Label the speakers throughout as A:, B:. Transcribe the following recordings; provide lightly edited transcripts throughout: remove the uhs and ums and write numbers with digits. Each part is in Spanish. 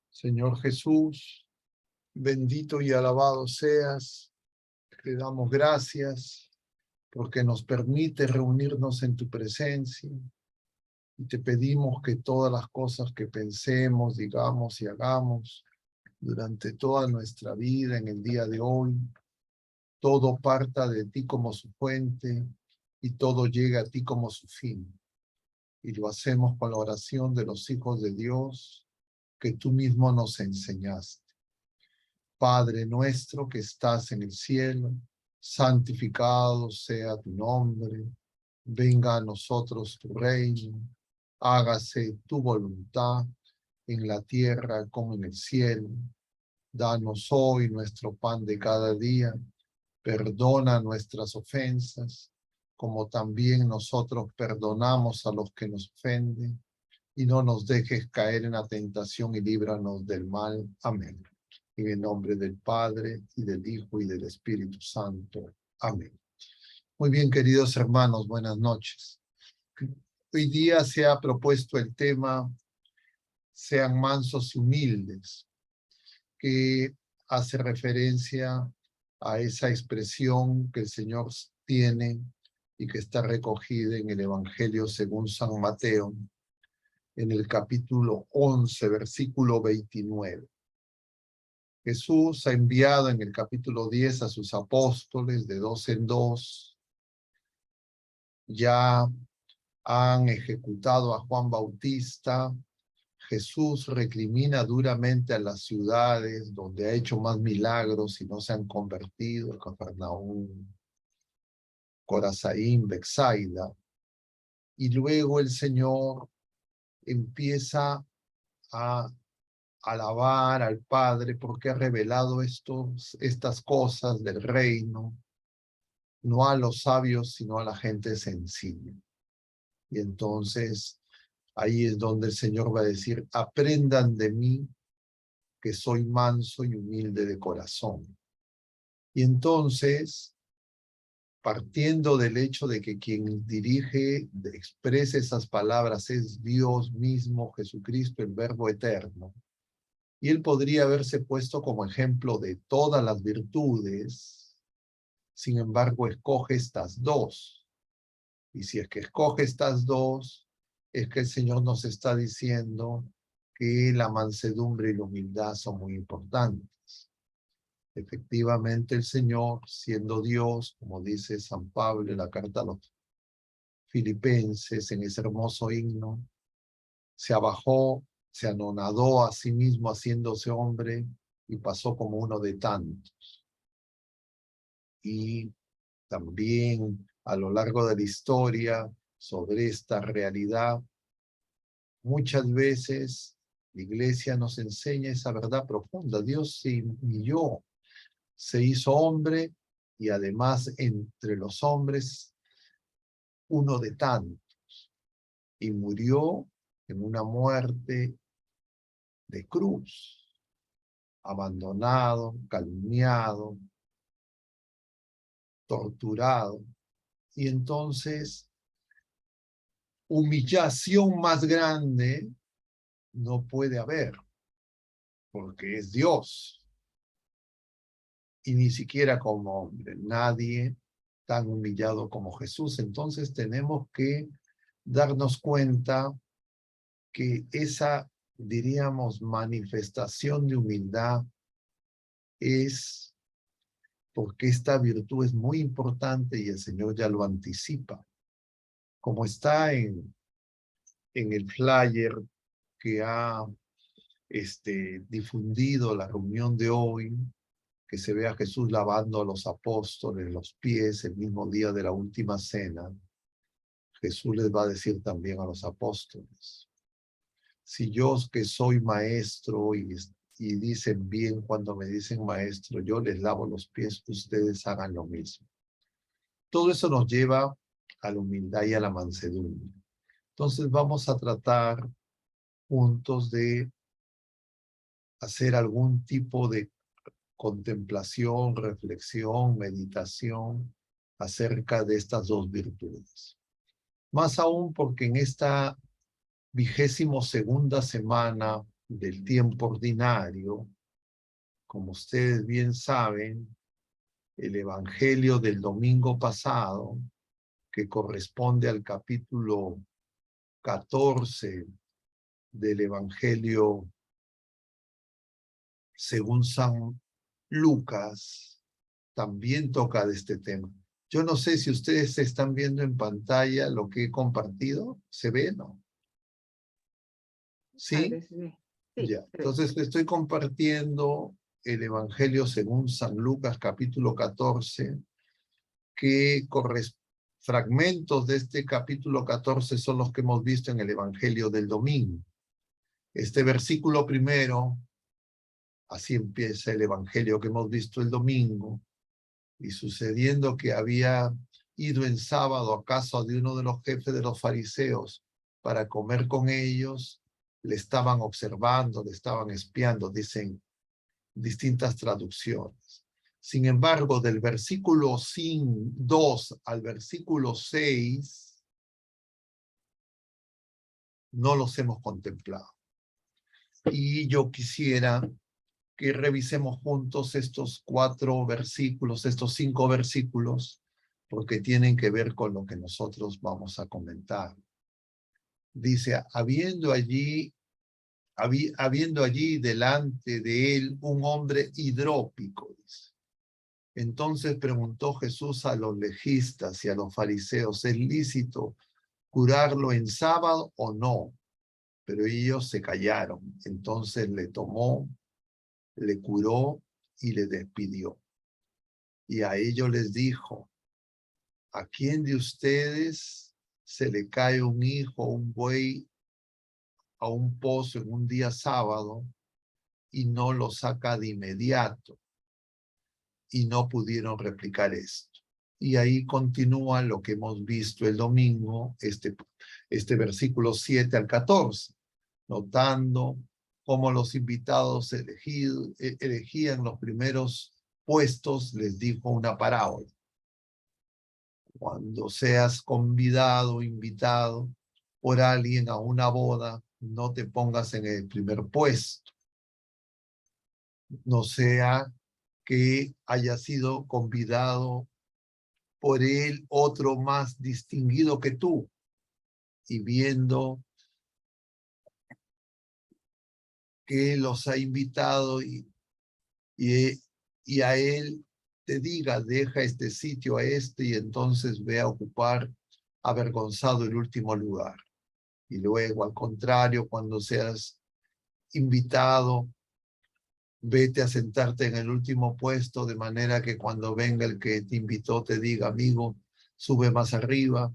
A: Señor Jesús, bendito y alabado seas. Te damos gracias porque nos permite reunirnos en tu presencia y te pedimos que todas las cosas que pensemos, digamos y hagamos durante toda nuestra vida en el día de hoy, todo parta de ti como su fuente y todo llega a ti como su fin. Y lo hacemos con la oración de los hijos de Dios que tú mismo nos enseñaste. Padre nuestro que estás en el cielo, santificado sea tu nombre, venga a nosotros tu reino, hágase tu voluntad en la tierra como en el cielo. Danos hoy nuestro pan de cada día, perdona nuestras ofensas, como también nosotros perdonamos a los que nos ofenden, y no nos dejes caer en la tentación y líbranos del mal. Amén. En el nombre del Padre, y del Hijo, y del Espíritu Santo. Amén. Muy bien, queridos hermanos, buenas noches. Hoy día se ha propuesto el tema sean mansos y humildes, que hace referencia a esa expresión que el Señor tiene y que está recogida en el Evangelio según San Mateo, en el capítulo 11, versículo 29. Jesús ha enviado en el capítulo 10 a sus apóstoles de dos en dos. Ya han ejecutado a Juan Bautista. Jesús recrimina duramente a las ciudades donde ha hecho más milagros y no se han convertido, Cafarnaúm, Corazaín, Betsaida. Y luego el Señor empieza a alabar al Padre porque ha revelado estas cosas del reino, no a los sabios, sino a la gente sencilla. Y entonces ahí es donde el Señor va a decir, aprendan de mí, que soy manso y humilde de corazón. Y entonces, partiendo del hecho de que quien expresa esas palabras es Dios mismo, Jesucristo, el Verbo eterno, y él podría haberse puesto como ejemplo de todas las virtudes, sin embargo, escoge estas dos. Y si es que escoge estas dos, es que el Señor nos está diciendo que la mansedumbre y la humildad son muy importantes. Efectivamente, el Señor, siendo Dios, como dice San Pablo en la carta a los Filipenses, en ese hermoso himno, se abajó, se anonadó a sí mismo haciéndose hombre y pasó como uno de tantos. Y también a lo largo de la historia, sobre esta realidad, muchas veces la Iglesia nos enseña esa verdad profunda. Dios se humilló, se hizo hombre y además entre los hombres uno de tantos, y murió en una muerte de cruz, abandonado, calumniado, torturado. Y entonces, humillación más grande no puede haber, porque es Dios. Y ni siquiera como hombre, nadie tan humillado como Jesús. Entonces tenemos que darnos cuenta que esa, diríamos, manifestación de humildad es porque esta virtud es muy importante y el Señor ya lo anticipa. Como está en el flyer que ha difundido la reunión de hoy, que se ve a Jesús lavando a los apóstoles los pies el mismo día de la última cena, Jesús les va a decir también a los apóstoles, si yo que soy maestro y dicen bien cuando me dicen maestro, yo les lavo los pies, ustedes hagan lo mismo. Todo eso nos lleva a la humildad y a la mansedumbre. Entonces vamos a tratar juntos de hacer algún tipo de contemplación, reflexión, meditación acerca de estas dos virtudes. Más aún porque en esta 22ª semana del tiempo ordinario. Como ustedes bien saben, el Evangelio del domingo pasado, que corresponde al capítulo 14 del Evangelio según San Lucas, también toca de este tema. Yo no sé si ustedes están viendo en pantalla lo que he compartido. ¿Se ve, no? ¿Sí?
B: Padre, se ve. Sí,
A: Ya.
B: se ve.
A: Entonces estoy compartiendo el Evangelio según San Lucas, capítulo 14, que fragmentos de este capítulo 14 son los que hemos visto en el Evangelio del domingo. Este versículo primero, así empieza el Evangelio que hemos visto el domingo, y sucediendo que había ido en sábado a casa de uno de los jefes de los fariseos para comer con ellos, le estaban observando, le estaban espiando, dicen distintas traducciones. Sin embargo, del versículo 2 al versículo 6, no los hemos contemplado. Y yo quisiera que revisemos juntos estos 4 versículos, estos 5 versículos, porque tienen que ver con lo que nosotros vamos a comentar. Dice, habiendo allí delante de él un hombre hidrópico, dice. Entonces preguntó Jesús a los legistas y a los fariseos, ¿es lícito curarlo en sábado o no? Pero ellos se callaron. Entonces le tomó, le curó y le despidió. Y a ellos les dijo, ¿a quién de ustedes se le cae un hijo, un buey, a un pozo en un día sábado y no lo saca de inmediato? Y no pudieron replicar esto. Y ahí continúa lo que hemos visto el domingo, este versículo 7 al 14, notando cómo los invitados elegían los primeros puestos, les dijo una parábola. Cuando seas convidado o invitado por alguien a una boda, no te pongas en el primer puesto. No sea que haya sido convidado por él otro más distinguido que tú, y viendo que los ha invitado y a él te diga, deja este sitio a este, y entonces ve a ocupar avergonzado el último lugar. Y luego, al contrario, cuando seas invitado, vete a sentarte en el último puesto, de manera que cuando venga el que te invitó te diga, amigo, sube más arriba,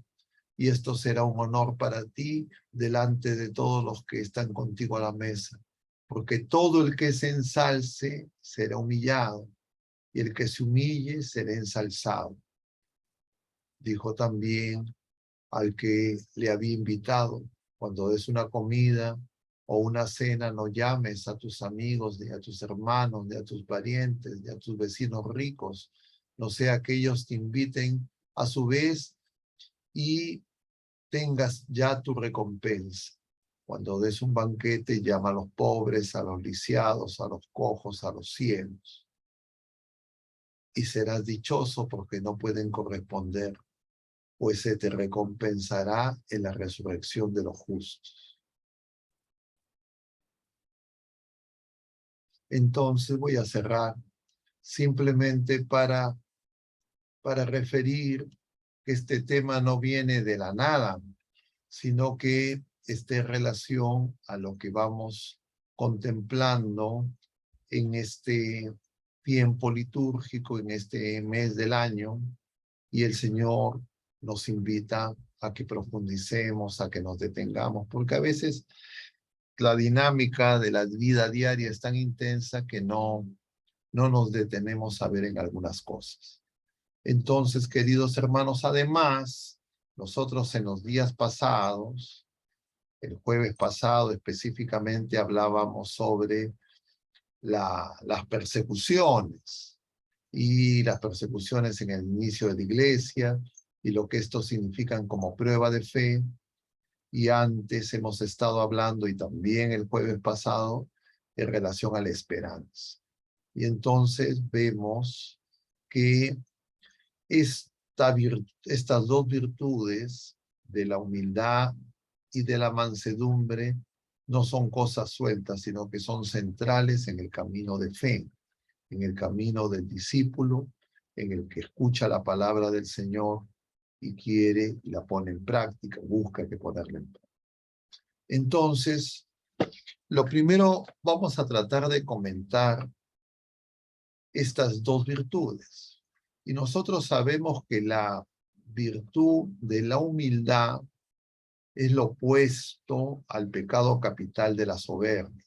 A: y esto será un honor para ti delante de todos los que están contigo a la mesa. Porque todo el que se ensalce será humillado, y el que se humille será ensalzado. Dijo también al que le había invitado, cuando des una comida o una cena, no llames a tus amigos, ni a tus hermanos, ni a tus parientes, ni a tus vecinos ricos, no sea que ellos te inviten a su vez y tengas ya tu recompensa. Cuando des un banquete, llama a los pobres, a los lisiados, a los cojos, a los ciegos. Y serás dichoso porque no pueden corresponder, pues se te recompensará en la resurrección de los justos. Entonces voy a cerrar simplemente para referir que este tema no viene de la nada, sino que esté en relación a lo que vamos contemplando en este tiempo litúrgico, en este mes del año, y el Señor nos invita a que profundicemos, a que nos detengamos, porque a veces la dinámica de la vida diaria es tan intensa que no nos detenemos a ver en algunas cosas. Entonces, queridos hermanos, además, nosotros en los días pasados, el jueves pasado específicamente, hablábamos sobre las persecuciones y las persecuciones en el inicio de la iglesia y lo que esto significan como prueba de fe. Y antes hemos estado hablando, y también el jueves pasado, en relación a la esperanza. Y entonces vemos que estas dos virtudes de la humildad y de la mansedumbre no son cosas sueltas, sino que son centrales en el camino de fe, en el camino del discípulo, en el que escucha la palabra del Señor y quiere y la pone en práctica, busca que ponerla en práctica. Entonces, lo primero, vamos a tratar de comentar estas dos virtudes. Y nosotros sabemos que la virtud de la humildad es lo opuesto al pecado capital de la soberbia.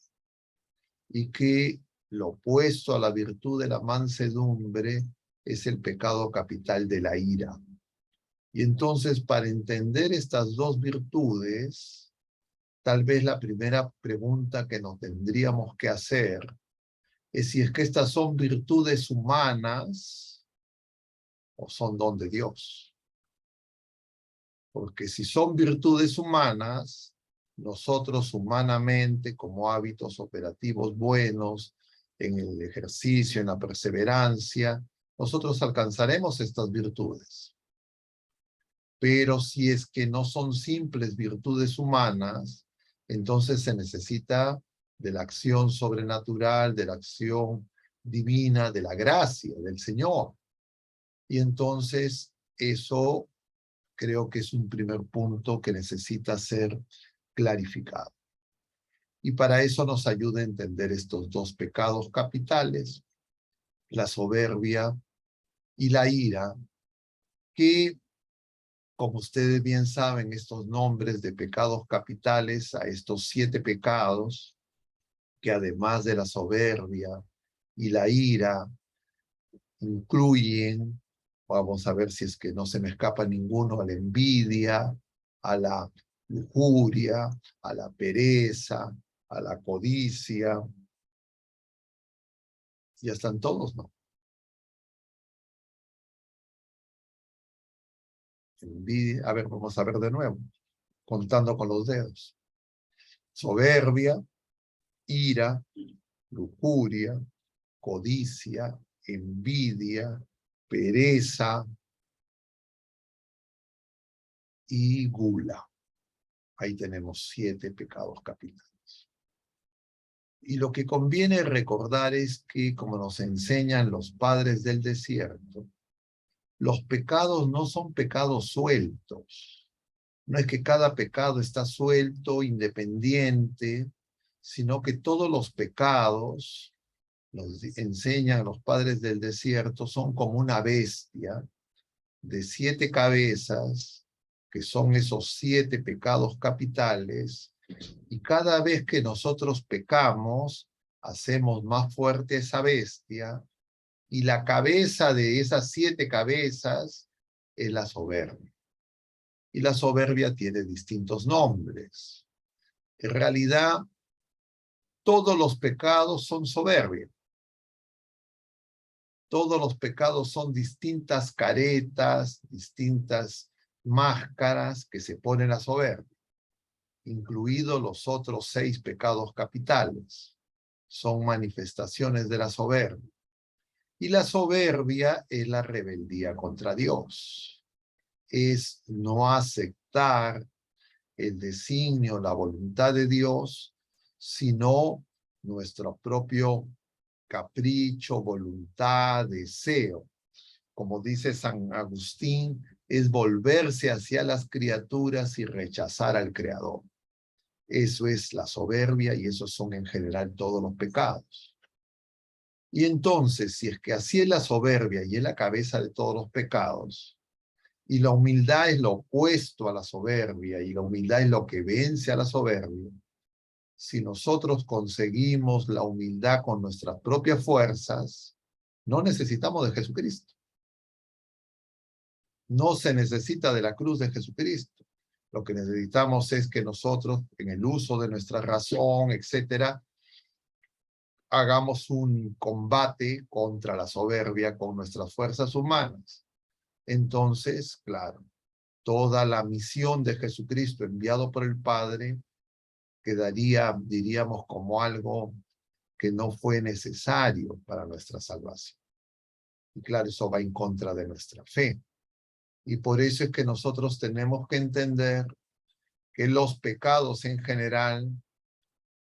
A: Y que lo opuesto a la virtud de la mansedumbre es el pecado capital de la ira. Y entonces, para entender estas dos virtudes, tal vez la primera pregunta que nos tendríamos que hacer es si es que estas son virtudes humanas o son don de Dios. Porque si son virtudes humanas, nosotros humanamente, como hábitos operativos buenos, en el ejercicio, en la perseverancia, nosotros alcanzaremos estas virtudes. Pero si es que no son simples virtudes humanas, entonces se necesita de la acción sobrenatural, de la acción divina, de la gracia del Señor. Y entonces eso creo que es un primer punto que necesita ser clarificado. Y para eso nos ayuda a entender estos dos pecados capitales, la soberbia y la ira, que, como ustedes bien saben, estos nombres de pecados capitales a estos 7 pecados, que además de la soberbia y la ira, incluyen, vamos a ver si es que no se me escapa ninguno, a la envidia, a la lujuria, a la pereza, a la codicia. Ya están todos, ¿no? Envidia, a ver, vamos a ver de nuevo, contando con los dedos. Soberbia, ira, lujuria, codicia, envidia, pereza y gula. Ahí tenemos 7 pecados capitales. Y lo que conviene recordar es que, como nos enseñan los padres del desierto, los pecados no son pecados sueltos. No es que cada pecado está suelto, independiente, sino que todos los pecados, nos enseñan los padres del desierto, son como una bestia de 7 cabezas, que son esos 7 pecados capitales, y cada vez que nosotros pecamos, hacemos más fuerte esa bestia, y la cabeza de esas 7 cabezas es la soberbia. Y la soberbia tiene distintos nombres. En realidad, todos los pecados son soberbia. Todos los pecados son distintas caretas, distintas máscaras que se ponen a soberbia, incluidos los otros 6 pecados capitales. Son manifestaciones de la soberbia. Y la soberbia es la rebeldía contra Dios. Es no aceptar el designio, la voluntad de Dios, sino nuestro propio capricho, voluntad, deseo. Como dice San Agustín, es volverse hacia las criaturas y rechazar al Creador. Eso es la soberbia y esos son en general todos los pecados. Y entonces, si es que así es la soberbia y es la cabeza de todos los pecados, y la humildad es lo opuesto a la soberbia, y la humildad es lo que vence a la soberbia, si nosotros conseguimos la humildad con nuestras propias fuerzas, no necesitamos de Jesucristo. No se necesita de la cruz de Jesucristo. Lo que necesitamos es que nosotros, en el uso de nuestra razón, etcétera, hagamos un combate contra la soberbia con nuestras fuerzas humanas. Entonces, claro, toda la misión de Jesucristo enviado por el Padre quedaría, diríamos, como algo que no fue necesario para nuestra salvación. Y claro, eso va en contra de nuestra fe. Y por eso es que nosotros tenemos que entender que los pecados en general,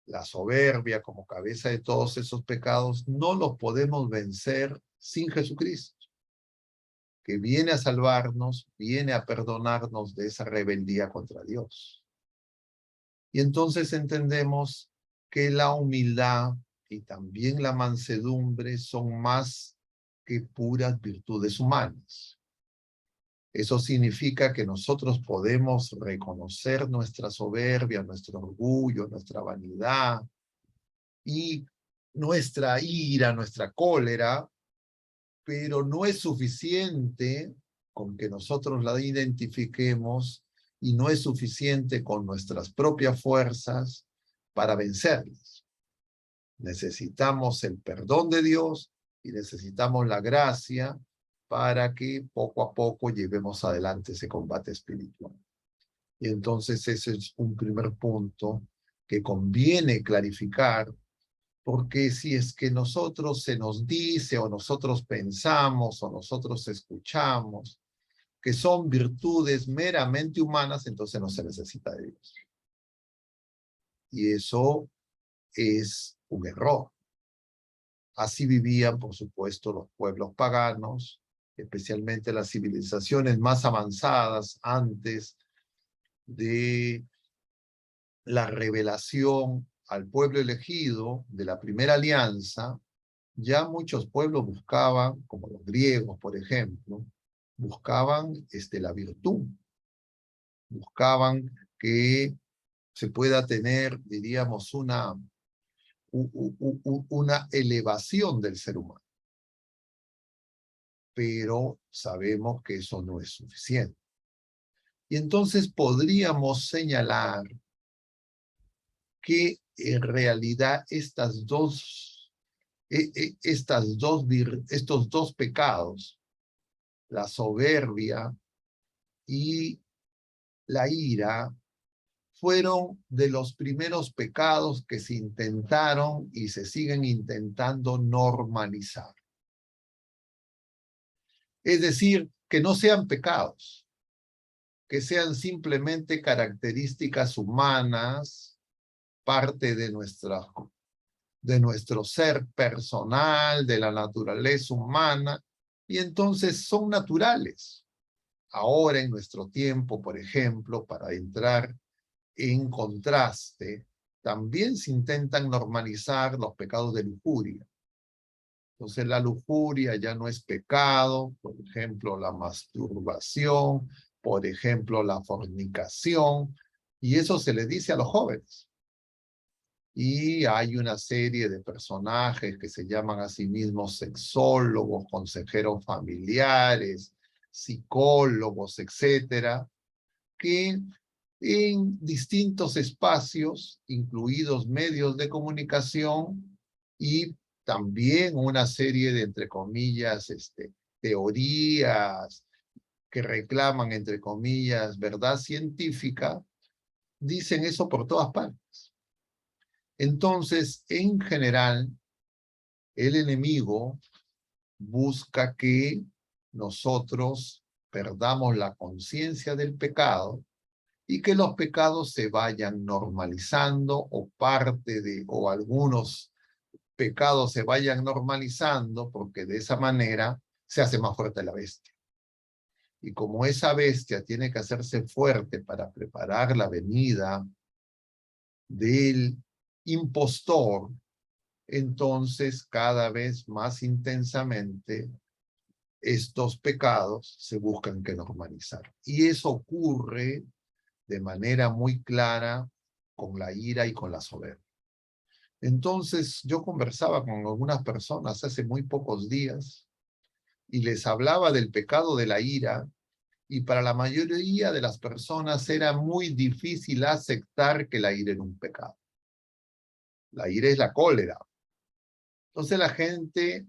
A: la soberbia como cabeza de todos esos pecados, no los podemos vencer sin Jesucristo, que viene a salvarnos, viene a perdonarnos de esa rebeldía contra Dios. Y entonces entendemos que la humildad y también la mansedumbre son más que puras virtudes humanas. Eso significa que nosotros podemos reconocer nuestra soberbia, nuestro orgullo, nuestra vanidad y nuestra ira, nuestra cólera, pero no es suficiente con que nosotros la identifiquemos y no es suficiente con nuestras propias fuerzas para vencerlas. Necesitamos el perdón de Dios y necesitamos la gracia para que poco a poco llevemos adelante ese combate espiritual. Y entonces ese es un primer punto que conviene clarificar, porque si es que nosotros se nos dice o nosotros pensamos o nosotros escuchamos que son virtudes meramente humanas, entonces no se necesita de Dios. Y eso es un error. Así vivían, por supuesto, los pueblos paganos, especialmente las civilizaciones más avanzadas antes de la revelación al pueblo elegido de la primera alianza. Ya muchos pueblos buscaban, como los griegos, por ejemplo, buscaban la virtud, buscaban que se pueda tener, diríamos, una elevación del ser humano. Pero sabemos que eso no es suficiente. Y entonces podríamos señalar que en realidad estos dos pecados, la soberbia y la ira, fueron de los primeros pecados que se intentaron y se siguen intentando normalizar. Es decir, que no sean pecados, que sean simplemente características humanas, parte de nuestro ser personal, de la naturaleza humana, y entonces son naturales. Ahora en nuestro tiempo, por ejemplo, para entrar en contraste, también se intentan normalizar los pecados de lujuria. Entonces la lujuria ya no es pecado, por ejemplo, la masturbación, por ejemplo, la fornicación, y eso se le dice a los jóvenes. Y hay una serie de personajes que se llaman a sí mismos sexólogos, consejeros familiares, psicólogos, etcétera, que en distintos espacios, incluidos medios de comunicación y también una serie de, entre comillas, teorías que reclaman, entre comillas, verdad científica, dicen eso por todas partes. Entonces, en general, el enemigo busca que nosotros perdamos la conciencia del pecado y que los pecados se vayan normalizando o algunos pecados se vayan normalizando, porque de esa manera se hace más fuerte la bestia. Y como esa bestia tiene que hacerse fuerte para preparar la venida del impostor, entonces cada vez más intensamente estos pecados se buscan que normalizar. Y eso ocurre de manera muy clara con la ira y con la soberbia. Entonces yo conversaba con algunas personas hace muy pocos días y les hablaba del pecado de la ira, y para la mayoría de las personas era muy difícil aceptar que la ira era un pecado. La ira es la cólera. Entonces la gente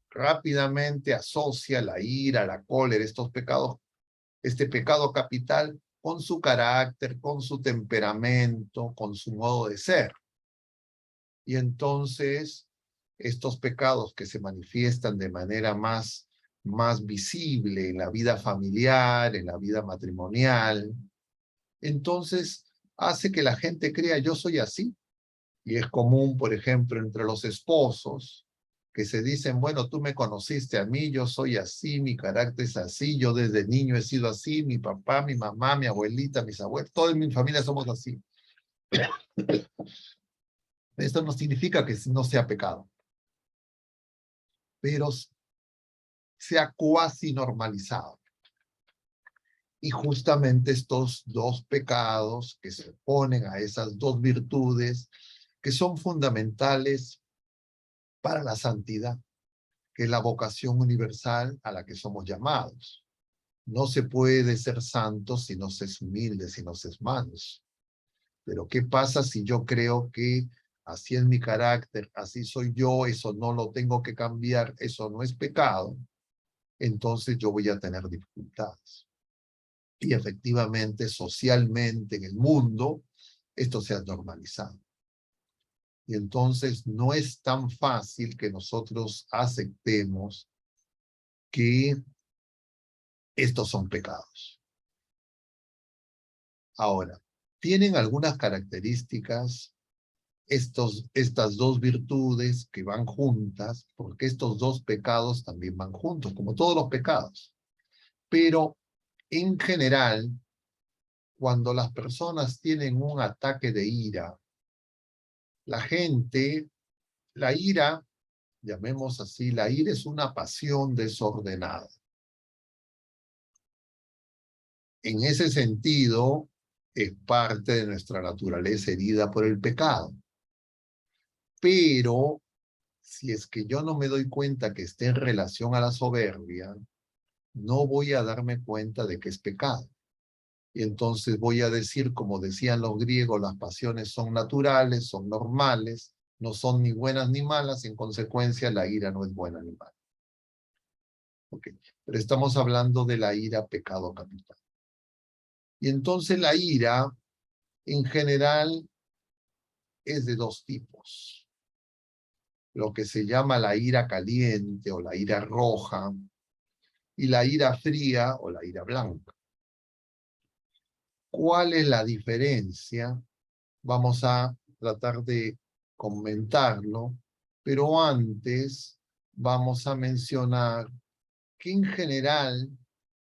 A: rápidamente asocia la ira, la cólera, estos pecados este pecado capital con su carácter, con su temperamento, con su modo de ser. Y entonces, estos pecados que se manifiestan de manera más visible en la vida familiar, en la vida matrimonial, entonces hace que la gente crea yo soy así. Y es común, por ejemplo, entre los esposos, que se dicen, bueno, tú me conociste a mí, yo soy así, mi carácter es así, yo desde niño he sido así, mi papá, mi mamá, mi abuelita, mis abuelos, toda mi familia somos así. Esto no significa que no sea pecado, pero sea cuasi normalizado. Y justamente estos dos pecados que se oponen a esas dos virtudes que son fundamentales para la santidad, que es la vocación universal a la que somos llamados. No se puede ser santo si no se es humilde, si no se es manso. Pero ¿qué pasa si yo creo que así es mi carácter, así soy yo, eso no lo tengo que cambiar, eso no es pecado? Entonces yo voy a tener dificultades. Y efectivamente, socialmente, en el mundo, esto se ha normalizado. Y entonces no es tan fácil que nosotros aceptemos que estos son pecados. Ahora, tienen algunas características estas dos virtudes que van juntas, porque estos dos pecados también van juntos, como todos los pecados. Pero en general, cuando las personas tienen un ataque de ira, la gente, la ira, llamemos así, la ira es una pasión desordenada. En ese sentido, es parte de nuestra naturaleza herida por el pecado. Pero si es que yo no me doy cuenta que esté en relación a la soberbia, no voy a darme cuenta de que es pecado. Y entonces voy a decir, como decían los griegos, las pasiones son naturales, son normales, no son ni buenas ni malas, en consecuencia la ira no es buena ni mala. Okay. Pero estamos hablando de la ira pecado capital. Y entonces la ira, en general, es de dos tipos. Lo que se llama la ira caliente o la ira roja, y la ira fría o la ira blanca. ¿Cuál es la diferencia? Vamos a tratar de comentarlo, pero antes vamos a mencionar que en general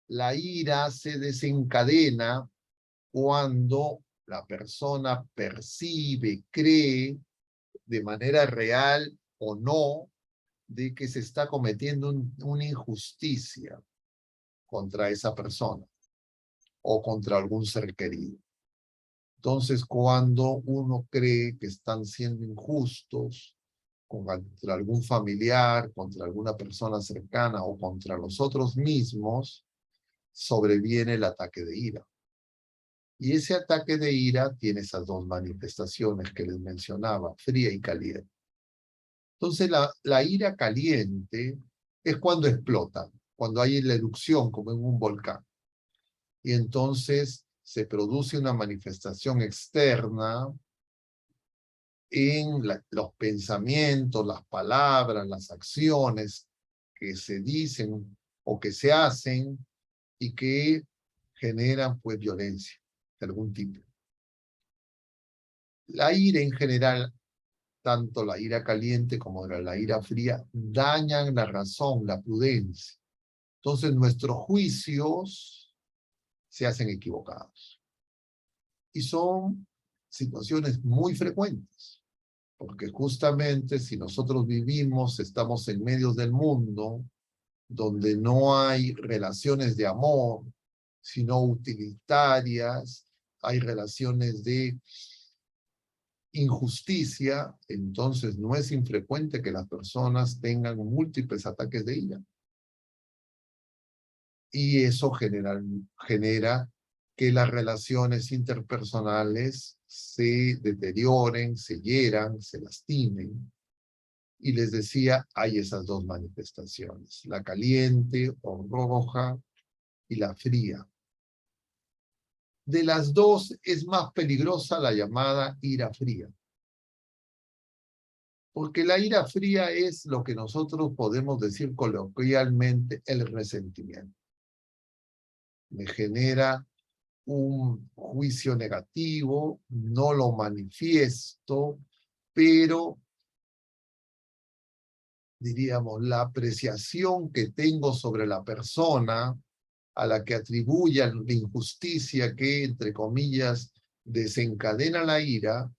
A: la ira se desencadena cuando la persona percibe, cree de manera real o no de que se está cometiendo una injusticia contra esa persona o contra algún ser querido. Entonces, cuando uno cree que están siendo injustos contra algún familiar, contra alguna persona cercana o contra los otros mismos, sobreviene el ataque de ira. Y ese ataque de ira tiene esas dos manifestaciones que les mencionaba, fría y caliente. Entonces, la ira caliente es cuando explota, cuando hay la erupción, como en un volcán. Y entonces se produce una manifestación externa en los pensamientos, las palabras, las acciones que se dicen o que se hacen y que generan pues violencia de algún tipo. La ira en general, tanto la ira caliente como la ira fría, dañan la razón, la prudencia. Entonces nuestros juicios se hacen equivocados. Y son situaciones muy frecuentes, porque justamente si nosotros vivimos, estamos en medio del mundo, donde no hay relaciones de amor, sino utilitarias, hay relaciones de injusticia, entonces no es infrecuente que las personas tengan múltiples ataques de ira. Y eso genera que las relaciones interpersonales se deterioren, se hieran, se lastimen. Y les decía, hay esas dos manifestaciones, la caliente o roja y la fría. De las dos es más peligrosa la llamada ira fría. Porque la ira fría es lo que nosotros podemos decir coloquialmente el resentimiento. Me genera un juicio negativo, no lo manifiesto, pero diríamos, la apreciación que tengo sobre la persona a la que atribuyan la injusticia que, entre comillas, desencadena la ira,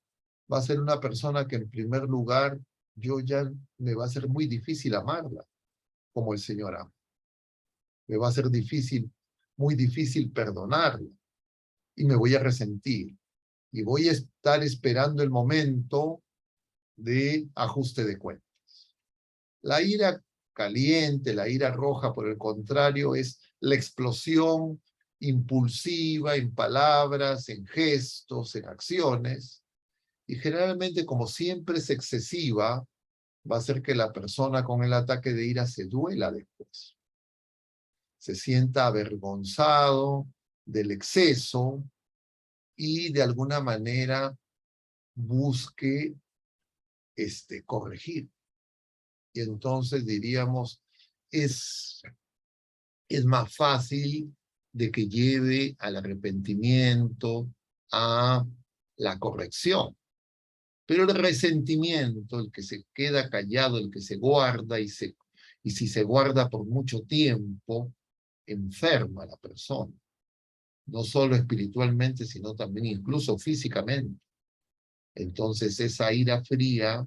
A: va a ser una persona que en primer lugar yo ya me va a ser muy difícil amarla, como el Señor ama. Me va a ser difícil, muy difícil perdonarla y me voy a resentir y voy a estar esperando el momento de ajuste de cuentas. La ira caliente, la ira roja, por el contrario, es la explosión impulsiva en palabras, en gestos, en acciones, y generalmente, como siempre es excesiva, va a hacer que la persona con el ataque de ira se duela después. Se sienta avergonzado del exceso y de alguna manera busque corregir. Y entonces diríamos, es más fácil de que lleve al arrepentimiento, a la corrección. Pero el resentimiento, el que se queda callado, el que se guarda y si se guarda por mucho tiempo, enferma a la persona. No solo espiritualmente, sino también incluso físicamente. Entonces esa ira fría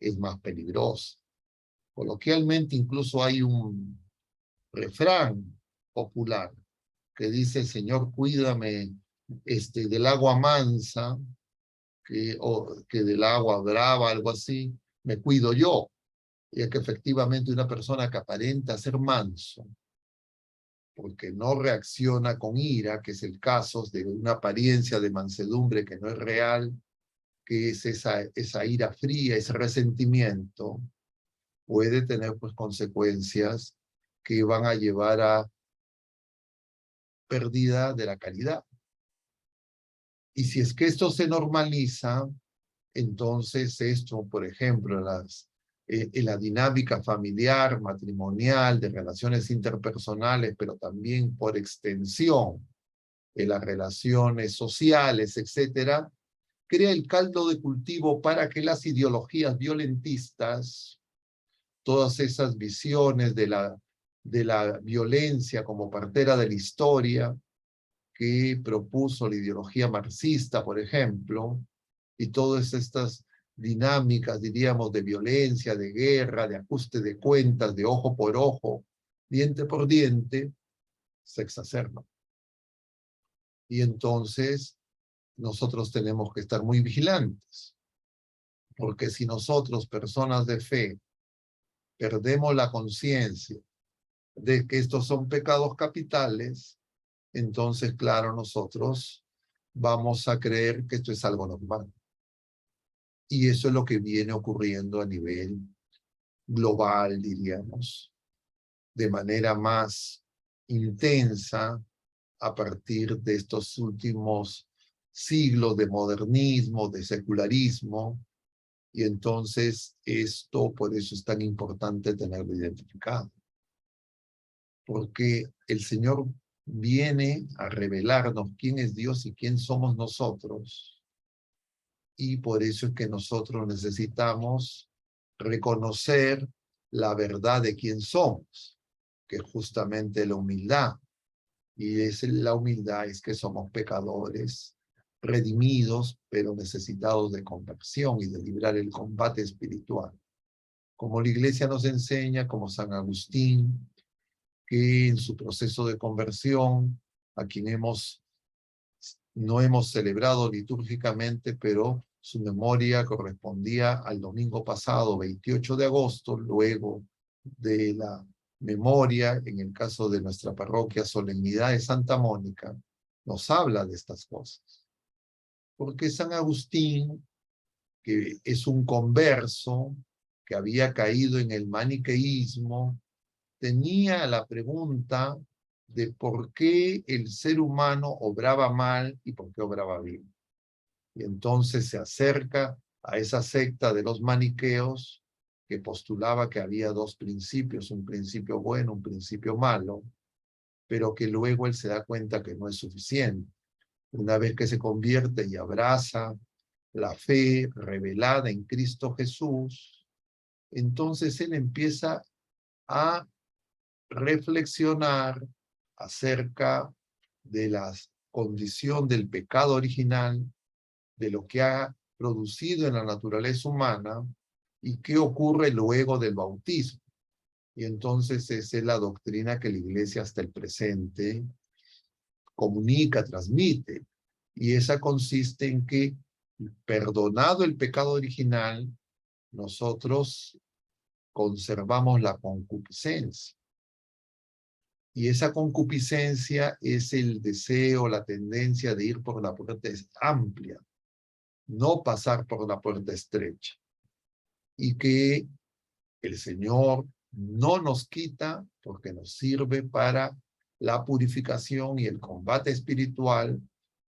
A: es más peligrosa. Coloquialmente incluso hay un refrán popular que dice: Señor, cuídame del agua mansa, que del agua brava, algo así, me cuido yo. Y es que efectivamente una persona que aparenta ser manso, porque no reacciona con ira, que es el caso de una apariencia de mansedumbre que no es real, que es esa ira fría, ese resentimiento, puede tener pues consecuencias que van a llevar a pérdida de la caridad. Y si es que esto se normaliza, entonces esto, por ejemplo, en la dinámica familiar, matrimonial, de relaciones interpersonales, pero también por extensión en las relaciones sociales, etcétera, crea el caldo de cultivo para que las ideologías violentistas, todas esas visiones de la violencia como partera de la historia que propuso la ideología marxista, por ejemplo, y todas estas dinámicas, diríamos, de violencia, de guerra, de ajuste de cuentas, de ojo por ojo, diente por diente, se exacerban. Y entonces nosotros tenemos que estar muy vigilantes, porque si nosotros, personas de fe, perdemos la conciencia de que estos son pecados capitales, entonces, claro, nosotros vamos a creer que esto es algo normal. Y eso es lo que viene ocurriendo a nivel global, diríamos, de manera más intensa a partir de estos últimos siglos de modernismo, de secularismo, y entonces esto, por eso es tan importante tenerlo identificado. Porque el Señor viene a revelarnos quién es Dios y quién somos nosotros, y por eso es que nosotros necesitamos reconocer la verdad de quién somos, que es justamente la humildad. Y la humildad es que somos pecadores, redimidos, pero necesitados de conversión y de librar el combate espiritual. Como la Iglesia nos enseña, como San Agustín, que en su proceso de conversión, a quien no hemos celebrado litúrgicamente, pero su memoria correspondía al domingo pasado, 28 de agosto, luego de la memoria, en el caso de nuestra parroquia, Solemnidad de Santa Mónica, nos habla de estas cosas. Porque San Agustín, que es un converso, que había caído en el maniqueísmo, tenía la pregunta de por qué el ser humano obraba mal y por qué obraba bien. Y entonces se acerca a esa secta de los maniqueos que postulaba que había dos principios, un principio bueno, un principio malo, pero que luego él se da cuenta que no es suficiente. Una vez que se convierte y abraza la fe revelada en Cristo Jesús, entonces él empieza a reflexionar acerca de la condición del pecado original, de lo que ha producido en la naturaleza humana y qué ocurre luego del bautismo. Y entonces esa es la doctrina que la Iglesia hasta el presente comunica, transmite. Y esa consiste en que, perdonado el pecado original, nosotros conservamos la concupiscencia. Y esa concupiscencia es el deseo, la tendencia de ir por la puerta amplia, no pasar por la puerta estrecha. Y que el Señor no nos quita porque nos sirve para la purificación y el combate espiritual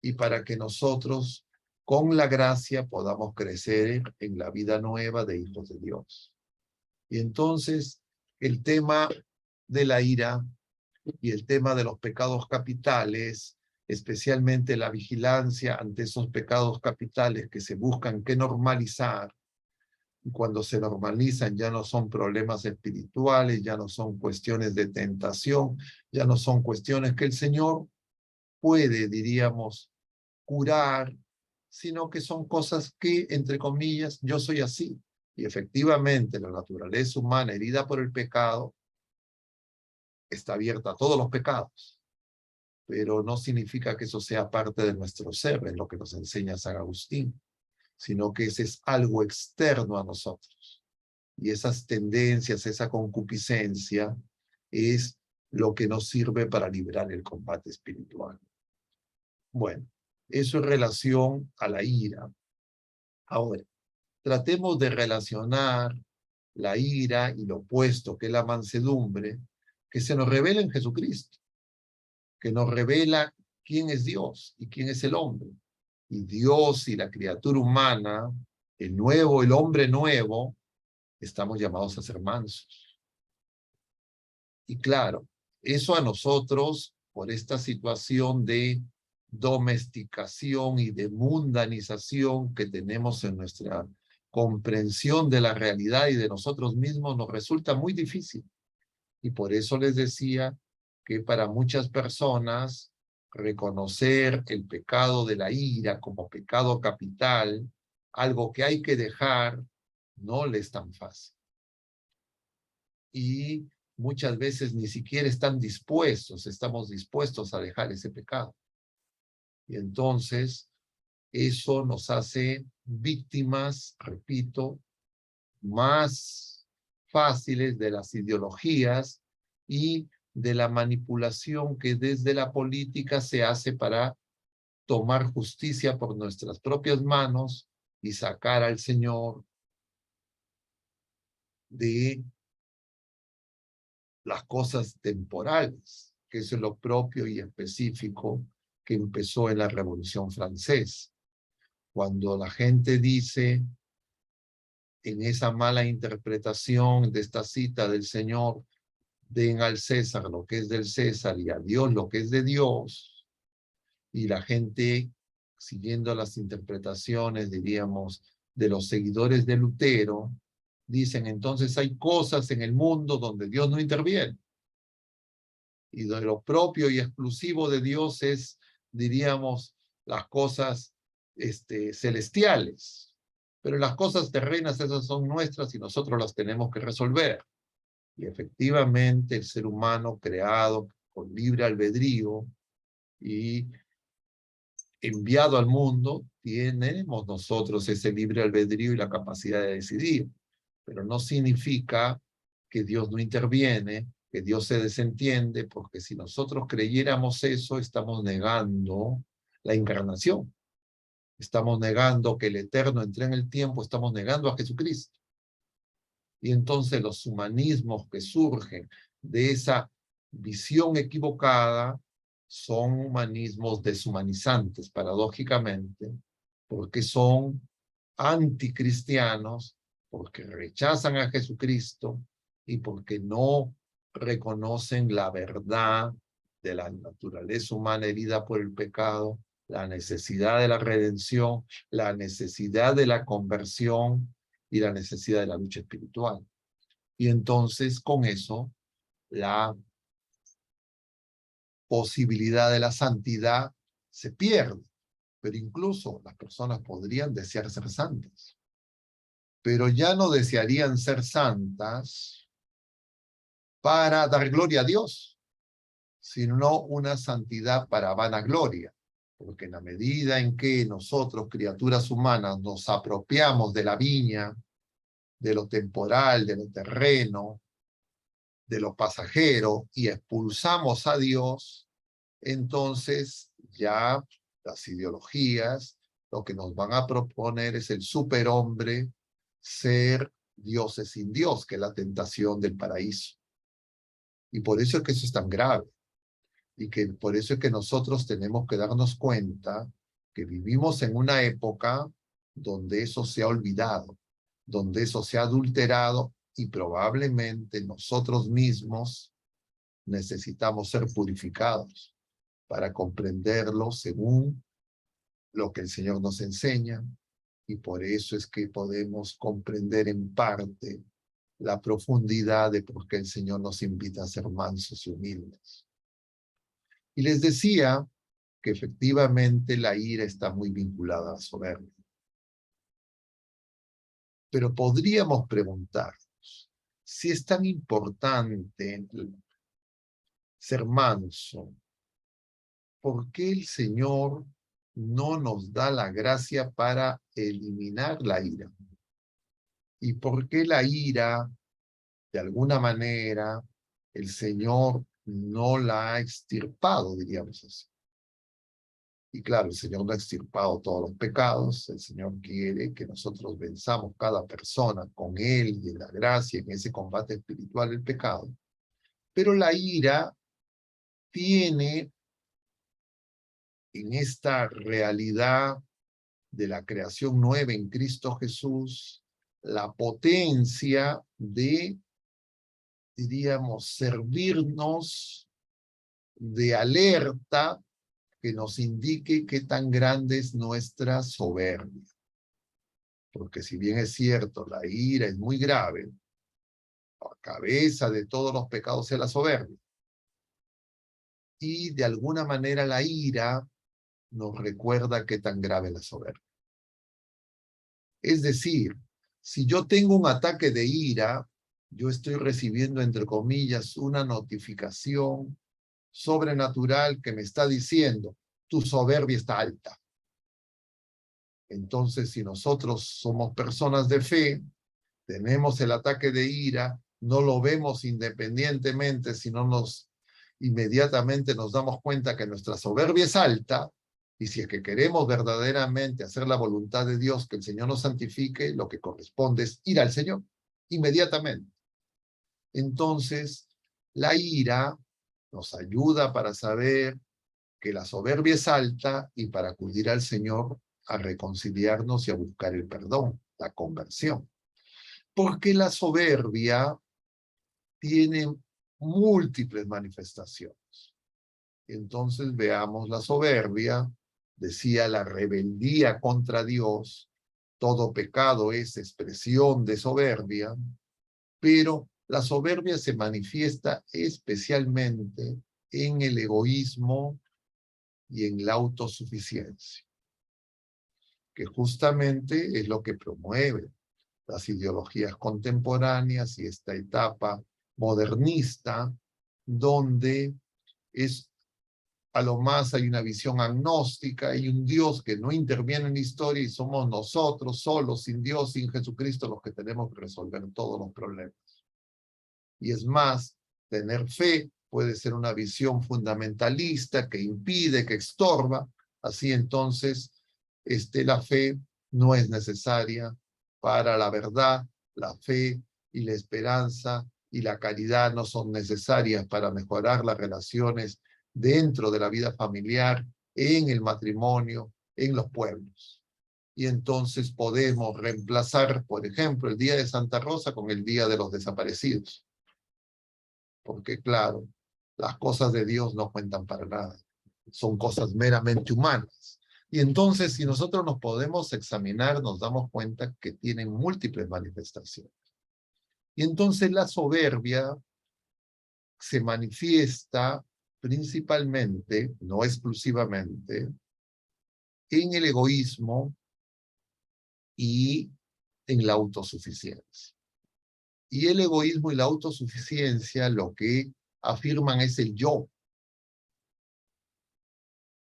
A: y para que nosotros con la gracia podamos crecer en la vida nueva de hijos de Dios. Y entonces el tema de la ira y el tema de los pecados capitales, especialmente la vigilancia ante esos pecados capitales que se buscan que normalizar, y cuando se normalizan ya no son problemas espirituales, ya no son cuestiones de tentación, ya no son cuestiones que el Señor puede, diríamos, curar, sino que son cosas que, entre comillas, yo soy así. Y efectivamente la naturaleza humana herida por el pecado está abierta a todos los pecados, pero no significa que eso sea parte de nuestro ser, es lo que nos enseña San Agustín, sino que ese es algo externo a nosotros. Y esas tendencias, esa concupiscencia, es lo que nos sirve para librar el combate espiritual. Bueno, eso en relación a la ira. Ahora, tratemos de relacionar la ira y lo opuesto, que es la mansedumbre, que se nos revela en Jesucristo, que nos revela quién es Dios y quién es el hombre. Y Dios y la criatura humana, el hombre nuevo, estamos llamados a ser mansos. Y claro, eso a nosotros, por esta situación de domesticación y de mundanización que tenemos en nuestra comprensión de la realidad y de nosotros mismos, nos resulta muy difícil. Y por eso les decía que para muchas personas reconocer el pecado de la ira como pecado capital, algo que hay que dejar, no les es tan fácil. Y muchas veces ni siquiera estamos dispuestos a dejar ese pecado. Y entonces eso nos hace víctimas, repito, más fáciles de las ideologías y de la manipulación que desde la política se hace para tomar justicia por nuestras propias manos y sacar al Señor de las cosas temporales, que es lo propio y específico que empezó en la Revolución Francesa. Cuando la gente dice en esa mala interpretación de esta cita del Señor, den al César lo que es del César y a Dios lo que es de Dios, y la gente, siguiendo las interpretaciones, diríamos, de los seguidores de Lutero, dicen entonces hay cosas en el mundo donde Dios no interviene. Y de lo propio y exclusivo de Dios es, diríamos, las cosas celestiales. Pero las cosas terrenas, esas son nuestras y nosotros las tenemos que resolver. Y efectivamente el ser humano creado con libre albedrío y enviado al mundo, tenemos nosotros ese libre albedrío y la capacidad de decidir. Pero no significa que Dios no interviene, que Dios se desentiende, porque si nosotros creyéramos eso, estamos negando la encarnación. Estamos negando que el Eterno entre en el tiempo, estamos negando a Jesucristo. Y entonces los humanismos que surgen de esa visión equivocada, son humanismos deshumanizantes, paradójicamente, porque son anticristianos, porque rechazan a Jesucristo y porque no reconocen la verdad de la naturaleza humana herida por el pecado, la necesidad de la redención, la necesidad de la conversión y la necesidad de la lucha espiritual. Y entonces con eso la posibilidad de la santidad se pierde. Pero incluso las personas podrían desear ser santas, pero ya no desearían ser santas para dar gloria a Dios, sino una santidad para vanagloria. Porque en la medida en que nosotros, criaturas humanas, nos apropiamos de la viña, de lo temporal, de lo terreno, de lo pasajero, y expulsamos a Dios, entonces ya las ideologías lo que nos van a proponer es el superhombre, ser dioses sin Dios, que es la tentación del paraíso. Y por eso es que eso es tan grave. Y que por eso es que nosotros tenemos que darnos cuenta que vivimos en una época donde eso se ha olvidado, donde eso se ha adulterado y probablemente nosotros mismos necesitamos ser purificados para comprenderlo según lo que el Señor nos enseña, y por eso es que podemos comprender en parte la profundidad de por qué el Señor nos invita a ser mansos y humildes. Y les decía que efectivamente la ira está muy vinculada a la soberbia. Pero podríamos preguntarnos, si es tan importante ser manso, ¿por qué el Señor no nos da la gracia para eliminar la ira? ¿Y por qué la ira, de alguna manera, el Señor no la ha extirpado, diríamos así? Y claro, el Señor no ha extirpado todos los pecados, el Señor quiere que nosotros venzamos cada persona con Él y en la gracia, en ese combate espiritual del pecado. Pero la ira tiene en esta realidad de la creación nueva en Cristo Jesús la potencia de, diríamos, servirnos de alerta que nos indique qué tan grande es nuestra soberbia. Porque si bien es cierto, la ira es muy grave, la cabeza de todos los pecados es la soberbia. Y de alguna manera la ira nos recuerda qué tan grave es la soberbia. Es decir, si yo tengo un ataque de ira, yo estoy recibiendo, entre comillas, una notificación sobrenatural que me está diciendo, tu soberbia está alta. Entonces, si nosotros somos personas de fe, tenemos el ataque de ira, no lo vemos independientemente, sino inmediatamente nos damos cuenta que nuestra soberbia es alta, y si es que queremos verdaderamente hacer la voluntad de Dios, que el Señor nos santifique, lo que corresponde es ir al Señor, inmediatamente. Entonces, la ira nos ayuda para saber que la soberbia es alta y para acudir al Señor a reconciliarnos y a buscar el perdón, la conversión. Porque la soberbia tiene múltiples manifestaciones. Entonces veamos la soberbia. Decía la rebeldía contra Dios. Todo pecado es expresión de soberbia, pero la soberbia se manifiesta especialmente en el egoísmo y en la autosuficiencia, que justamente es lo que promueve las ideologías contemporáneas y esta etapa modernista, donde a lo más hay una visión agnóstica, hay un Dios que no interviene en la historia y somos nosotros solos, sin Dios, sin Jesucristo, los que tenemos que resolver todos los problemas. Y es más, tener fe puede ser una visión fundamentalista que impide, que estorba. Así entonces, la fe no es necesaria para la verdad, la fe y la esperanza y la caridad no son necesarias para mejorar las relaciones dentro de la vida familiar, en el matrimonio, en los pueblos. Y entonces podemos reemplazar, por ejemplo, el Día de Santa Rosa con el Día de los Desaparecidos. Porque claro, las cosas de Dios no cuentan para nada. Son cosas meramente humanas. Y entonces, si nosotros nos podemos examinar, nos damos cuenta que tienen múltiples manifestaciones. Y entonces la soberbia se manifiesta principalmente, no exclusivamente, en el egoísmo y en la autosuficiencia. Y el egoísmo y la autosuficiencia lo que afirman es el yo.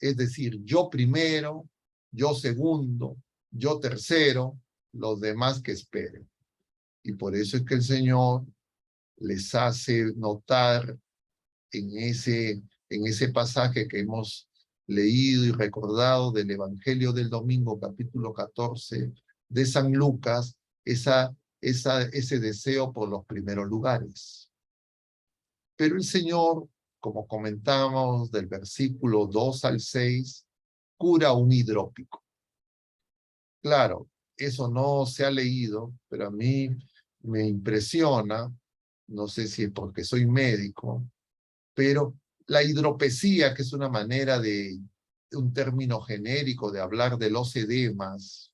A: Es decir, yo primero, yo segundo, yo tercero, los demás que esperen. Y por eso es que el Señor les hace notar en ese pasaje que hemos leído y recordado del Evangelio del domingo, capítulo 14 de San Lucas, ese deseo por los primeros lugares. Pero el Señor, como comentamos del versículo 2 al 6, cura un hidrópico. Claro, eso no se ha leído, pero a mí me impresiona, no sé si es porque soy médico, pero la hidropesía, que es una manera de un término genérico de hablar de los edemas,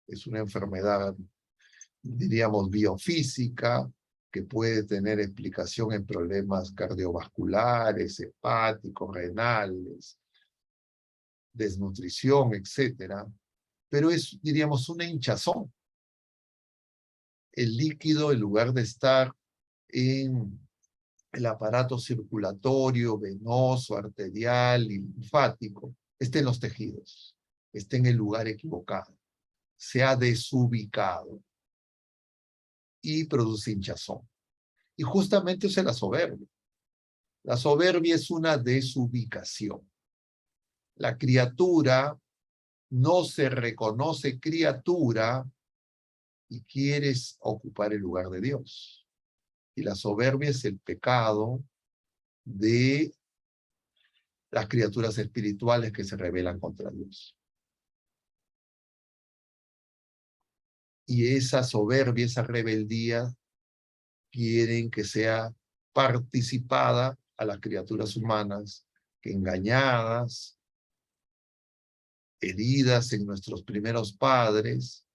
A: es una enfermedad, diríamos, biofísica, que puede tener explicación en problemas cardiovasculares, hepáticos, renales, desnutrición, etcétera, pero es, diríamos, una hinchazón. El líquido, en lugar de estar en el aparato circulatorio, venoso, arterial, linfático, está en los tejidos, está en el lugar equivocado, se ha desubicado y produce hinchazón. Y justamente eso es la soberbia. La soberbia es una desubicación. La criatura no se reconoce criatura y quieres ocupar el lugar de Dios. Y la soberbia es el pecado de las criaturas espirituales que se rebelan contra Dios. Y esa soberbia, esa rebeldía, quieren que sea participada a las criaturas humanas, que engañadas, heridas en nuestros primeros padres,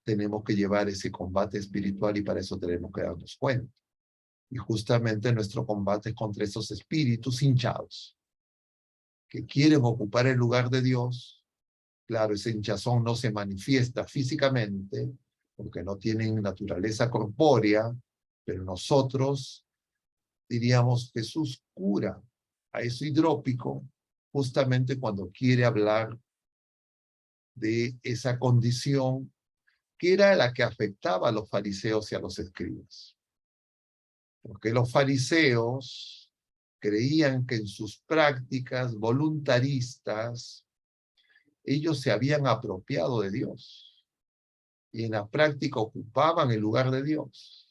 A: tenemos que llevar ese combate espiritual y para eso tenemos que darnos cuenta. Y justamente nuestro combate es contra esos espíritus hinchados, que quieren ocupar el lugar de Dios. Claro, ese hinchazón no se manifiesta físicamente, porque no tienen naturaleza corpórea, pero nosotros, diríamos, Jesús cura a ese hidrópico justamente cuando quiere hablar de esa condición que era la que afectaba a los fariseos y a los escribas. Porque los fariseos creían que en sus prácticas voluntaristas ellos se habían apropiado de Dios y en la práctica ocupaban el lugar de Dios.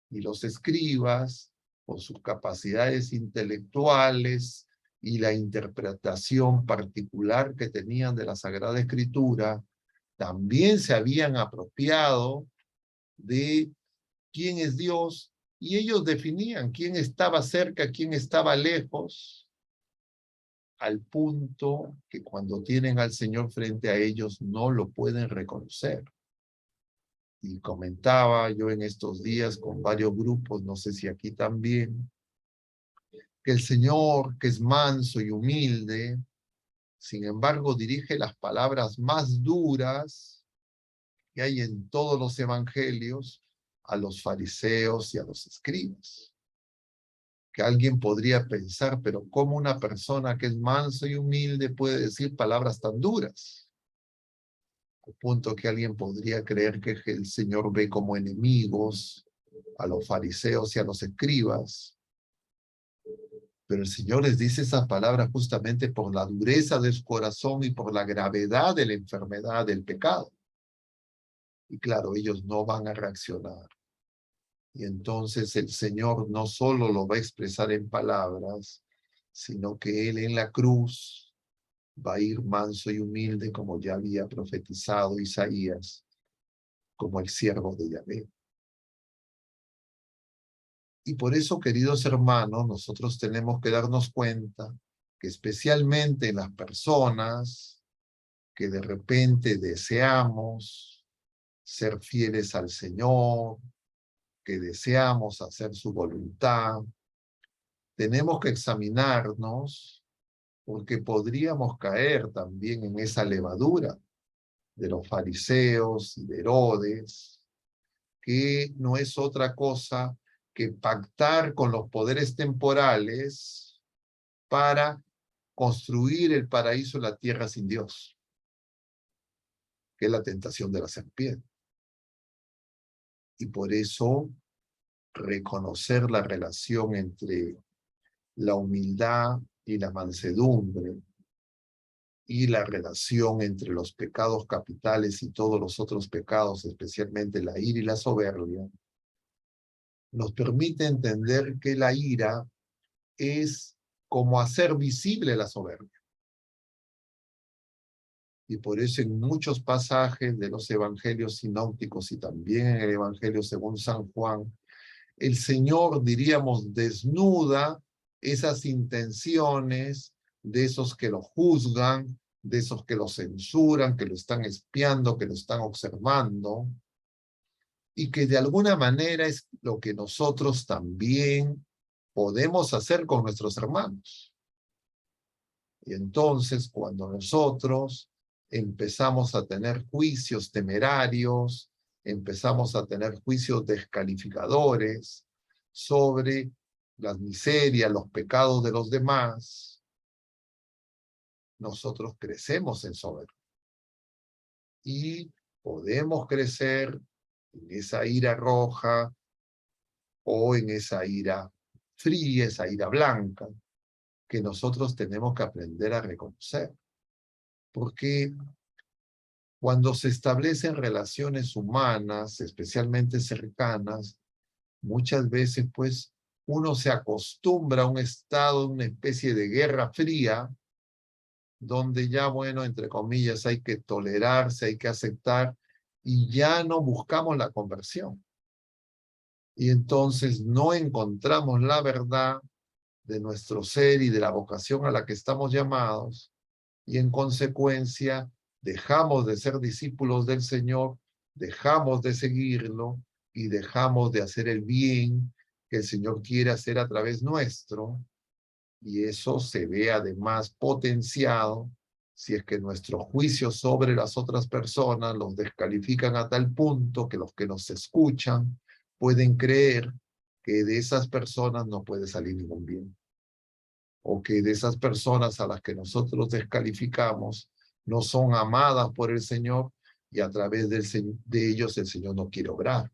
A: Y los escribas, con sus capacidades intelectuales y la interpretación particular que tenían de la Sagrada Escritura, también se habían apropiado de quién es Dios y ellos definían quién estaba cerca, quién estaba lejos, al punto que cuando tienen al Señor frente a ellos no lo pueden reconocer. Y comentaba yo en estos días con varios grupos, no sé si aquí también, que el Señor, que es manso y humilde, sin embargo dirige las palabras más duras que hay en todos los evangelios a los fariseos y a los escribas. Que alguien podría pensar, pero ¿cómo una persona que es manso y humilde puede decir palabras tan duras? Al punto que alguien podría creer que el Señor ve como enemigos a los fariseos y a los escribas. Pero el Señor les dice esas palabras justamente por la dureza de su corazón y por la gravedad de la enfermedad del pecado. Y claro, ellos no van a reaccionar. Y entonces el Señor no solo lo va a expresar en palabras, sino que Él en la cruz va a ir manso y humilde, como ya había profetizado Isaías, como el siervo de Yahvé. Y por eso, queridos hermanos, nosotros tenemos que darnos cuenta que especialmente en las personas que de repente deseamos ser fieles al Señor, que deseamos hacer su voluntad, tenemos que examinarnos porque podríamos caer también en esa levadura de los fariseos y de Herodes, que no es otra cosa que pactar con los poderes temporales para construir el paraíso en la tierra sin Dios, que es la tentación de la serpiente. Y por eso reconocer la relación entre la humildad y la mansedumbre y la relación entre los pecados capitales y todos los otros pecados, especialmente la ira y la soberbia, nos permite entender que la ira es como hacer visible la soberbia. Y por eso en muchos pasajes de los evangelios sinópticos y también en el evangelio según San Juan, el Señor, diríamos, desnuda esas intenciones de esos que lo juzgan, de esos que lo censuran, que lo están espiando, que lo están observando, y que de alguna manera es lo que nosotros también podemos hacer con nuestros hermanos. Y entonces, cuando nosotros empezamos a tener juicios temerarios, empezamos a tener juicios descalificadores sobre las miserias, los pecados de los demás, nosotros crecemos en soberbia. Y podemos crecer en esa ira roja o en esa ira fría, esa ira blanca, que nosotros tenemos que aprender a reconocer. Porque cuando se establecen relaciones humanas, especialmente cercanas, muchas veces pues uno se acostumbra a un estado, una especie de guerra fría, donde ya, bueno, entre comillas, hay que tolerarse, hay que aceptar, y ya no buscamos la conversión. Y entonces no encontramos la verdad de nuestro ser y de la vocación a la que estamos llamados, y en consecuencia dejamos de ser discípulos del Señor, dejamos de seguirlo y dejamos de hacer el bien que el Señor quiere hacer a través nuestro, y eso se ve además potenciado si es que nuestros juicios sobre las otras personas los descalifican a tal punto que los que nos escuchan pueden creer que de esas personas no puede salir ningún bien, o que de esas personas a las que nosotros descalificamos no son amadas por el Señor y a través de ellos el Señor no quiere obrar.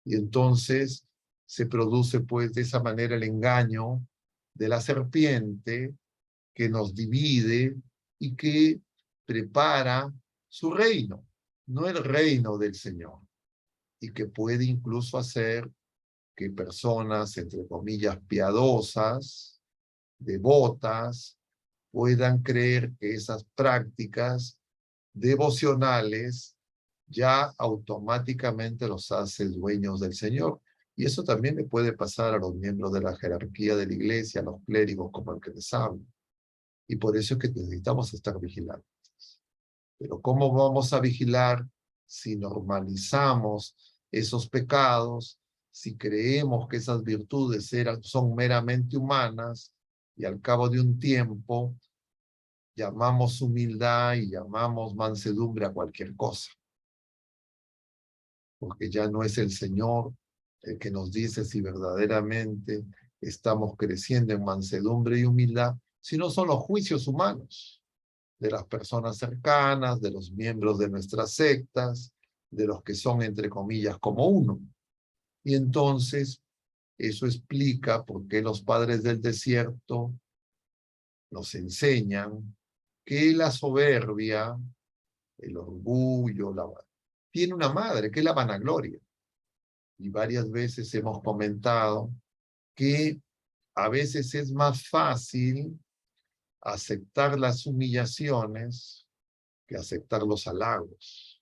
A: Y entonces se produce pues de esa manera el engaño de la serpiente que nos divide y que prepara su reino, no el reino del Señor, y que puede incluso hacer que personas, entre comillas, piadosas, devotas, puedan creer que esas prácticas devocionales ya automáticamente los hace dueños del Señor. Y eso también le puede pasar a los miembros de la jerarquía de la iglesia, a los clérigos como el que les hablo. Y por eso es que necesitamos estar vigilantes. Pero ¿cómo vamos a vigilar si normalizamos esos pecados, si creemos que esas virtudes son meramente humanas y al cabo de un tiempo llamamos humildad y llamamos mansedumbre a cualquier cosa? Porque ya no es el Señor el que nos dice si verdaderamente estamos creciendo en mansedumbre y humildad, sino son los juicios humanos de las personas cercanas, de los miembros de nuestras sectas, de los que son, entre comillas, como uno. Y entonces, eso explica por qué los padres del desierto nos enseñan que la soberbia, el orgullo, tiene una madre, que es la vanagloria. y varias veces hemos comentado que a veces es más fácil aceptar las humillaciones que aceptar los halagos,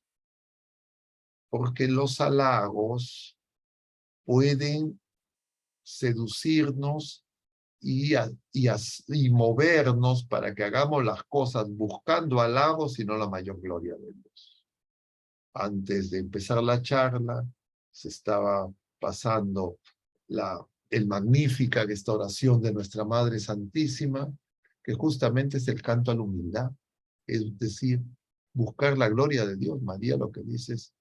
A: porque los halagos pueden seducirnos y movernos para que hagamos las cosas buscando halagos y no la mayor gloria de Dios. Antes de empezar la charla, se estaba pasando el magnífica esta oración de nuestra Madre Santísima, que justamente es el canto a la humildad, es decir, buscar la gloria de Dios. María lo que dice es,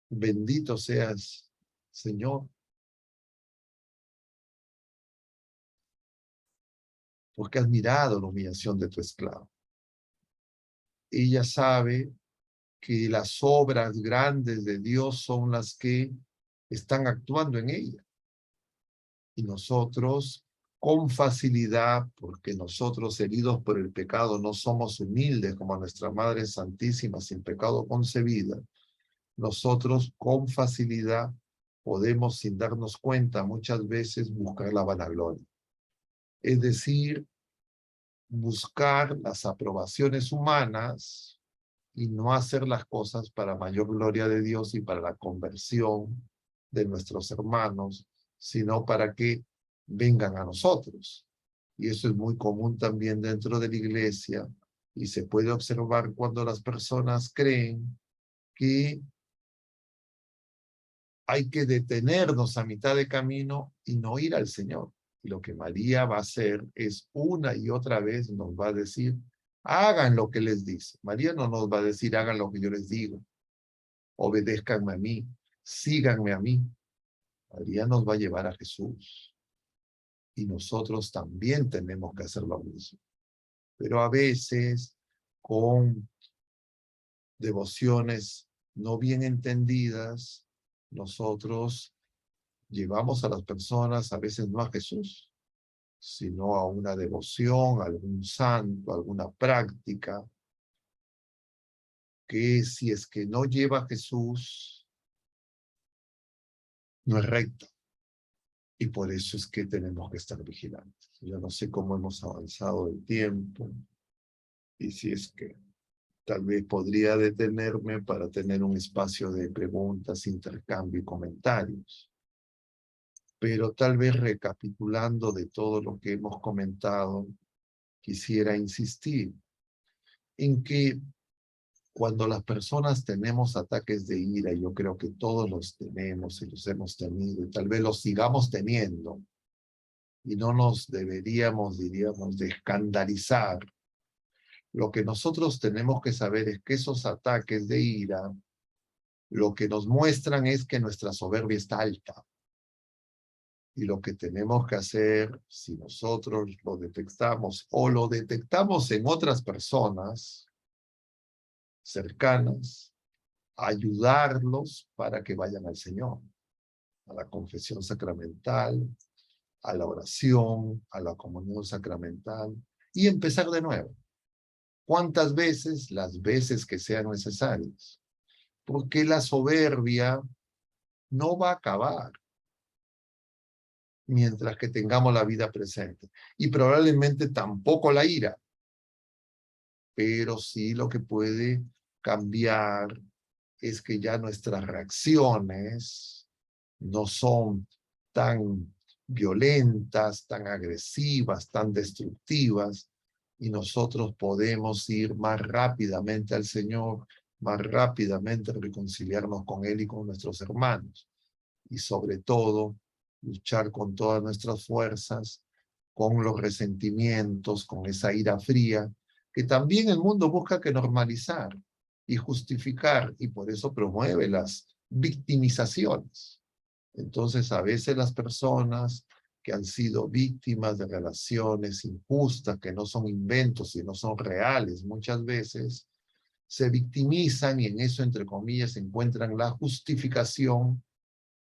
A: bendito seas, Señor, porque has mirado la humillación de tu esclavo. Ella sabe que las obras grandes de Dios son las que están actuando en ella. Y nosotros, con facilidad, porque nosotros heridos por el pecado no somos humildes como nuestra Madre Santísima sin pecado concebida, nosotros con facilidad podemos, sin darnos cuenta, muchas veces buscar la vanagloria. Es decir, buscar las aprobaciones humanas y no hacer las cosas para mayor gloria de Dios y para la conversión de nuestros hermanos, sino para que vengan a nosotros. Y eso es muy común también dentro de la iglesia y se puede observar cuando las personas creen que hay que detenernos a mitad de camino y no ir al Señor. Y lo que María va a hacer es una y otra vez nos va a decir, hagan lo que les dice. María no nos va a decir, hagan lo que yo les digo, obedézcanme a mí, síganme a mí. María nos va a llevar a Jesús. Y nosotros también tenemos que hacer lo mismo. Pero a veces, con devociones no bien entendidas, nosotros llevamos a las personas a veces no a Jesús, sino a una devoción, a algún santo, a alguna práctica, que si es que no lleva a Jesús, no es recta. Y por eso es que tenemos que estar vigilantes. Yo no sé cómo hemos avanzado el tiempo, y si es que tal vez podría detenerme para tener un espacio de preguntas, intercambio y comentarios. Pero tal vez recapitulando de todo lo que hemos comentado, quisiera insistir en que cuando las personas tenemos ataques de ira, y yo creo que todos los tenemos y los hemos tenido, y tal vez los sigamos teniendo, y no nos deberíamos, diríamos, de escandalizar. Lo que nosotros tenemos que saber es que esos ataques de ira, lo que nos muestran es que nuestra soberbia está alta. Y lo que tenemos que hacer, si nosotros lo detectamos o lo detectamos en otras personas cercanas, ayudarlos para que vayan al Señor, a la confesión sacramental, a la oración, a la comunión sacramental, y empezar de nuevo. ¿Cuántas veces? Las veces que sean necesarias. Porque la soberbia no va a acabar mientras que tengamos la vida presente. Y probablemente tampoco la ira. Pero sí lo que puede cambiar es que ya nuestras reacciones no son tan violentas, tan agresivas, tan destructivas, y nosotros podemos ir más rápidamente al Señor, más rápidamente reconciliarnos con Él y con nuestros hermanos. Y sobre todo, luchar con todas nuestras fuerzas, con los resentimientos, con esa ira fría, que también el mundo busca que normalizar y justificar, y por eso promueve las victimizaciones. Entonces, a veces las personas que han sido víctimas de relaciones injustas, que no son inventos, sino son reales, muchas veces se victimizan y en eso, entre comillas, encuentran la justificación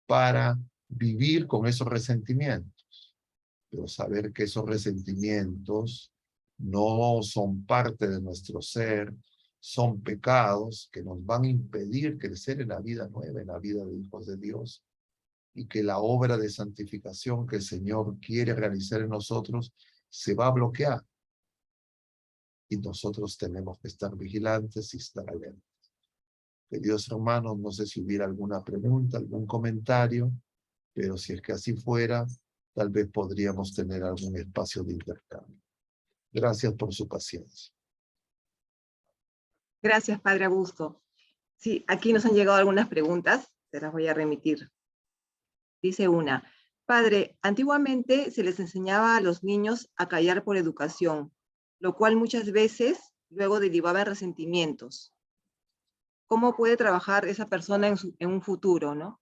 A: para vivir con esos resentimientos. Pero saber que esos resentimientos no son parte de nuestro ser, son pecados que nos van a impedir crecer en la vida nueva, en la vida de hijos de Dios, y que la obra de santificación que el Señor quiere realizar en nosotros se va a bloquear. Y nosotros tenemos que estar vigilantes y estar alertas. Queridos hermanos, no sé si hubiera alguna pregunta, algún comentario, pero si es que así fuera, tal vez podríamos tener algún espacio de intercambio. Gracias por su paciencia.
B: Gracias, Padre Augusto. Sí, aquí nos han llegado algunas preguntas, te las voy a remitir. Dice una, Padre, antiguamente se les enseñaba a los niños a callar por educación, lo cual muchas veces luego derivaba en resentimientos. ¿Cómo puede trabajar esa persona en un futuro, no?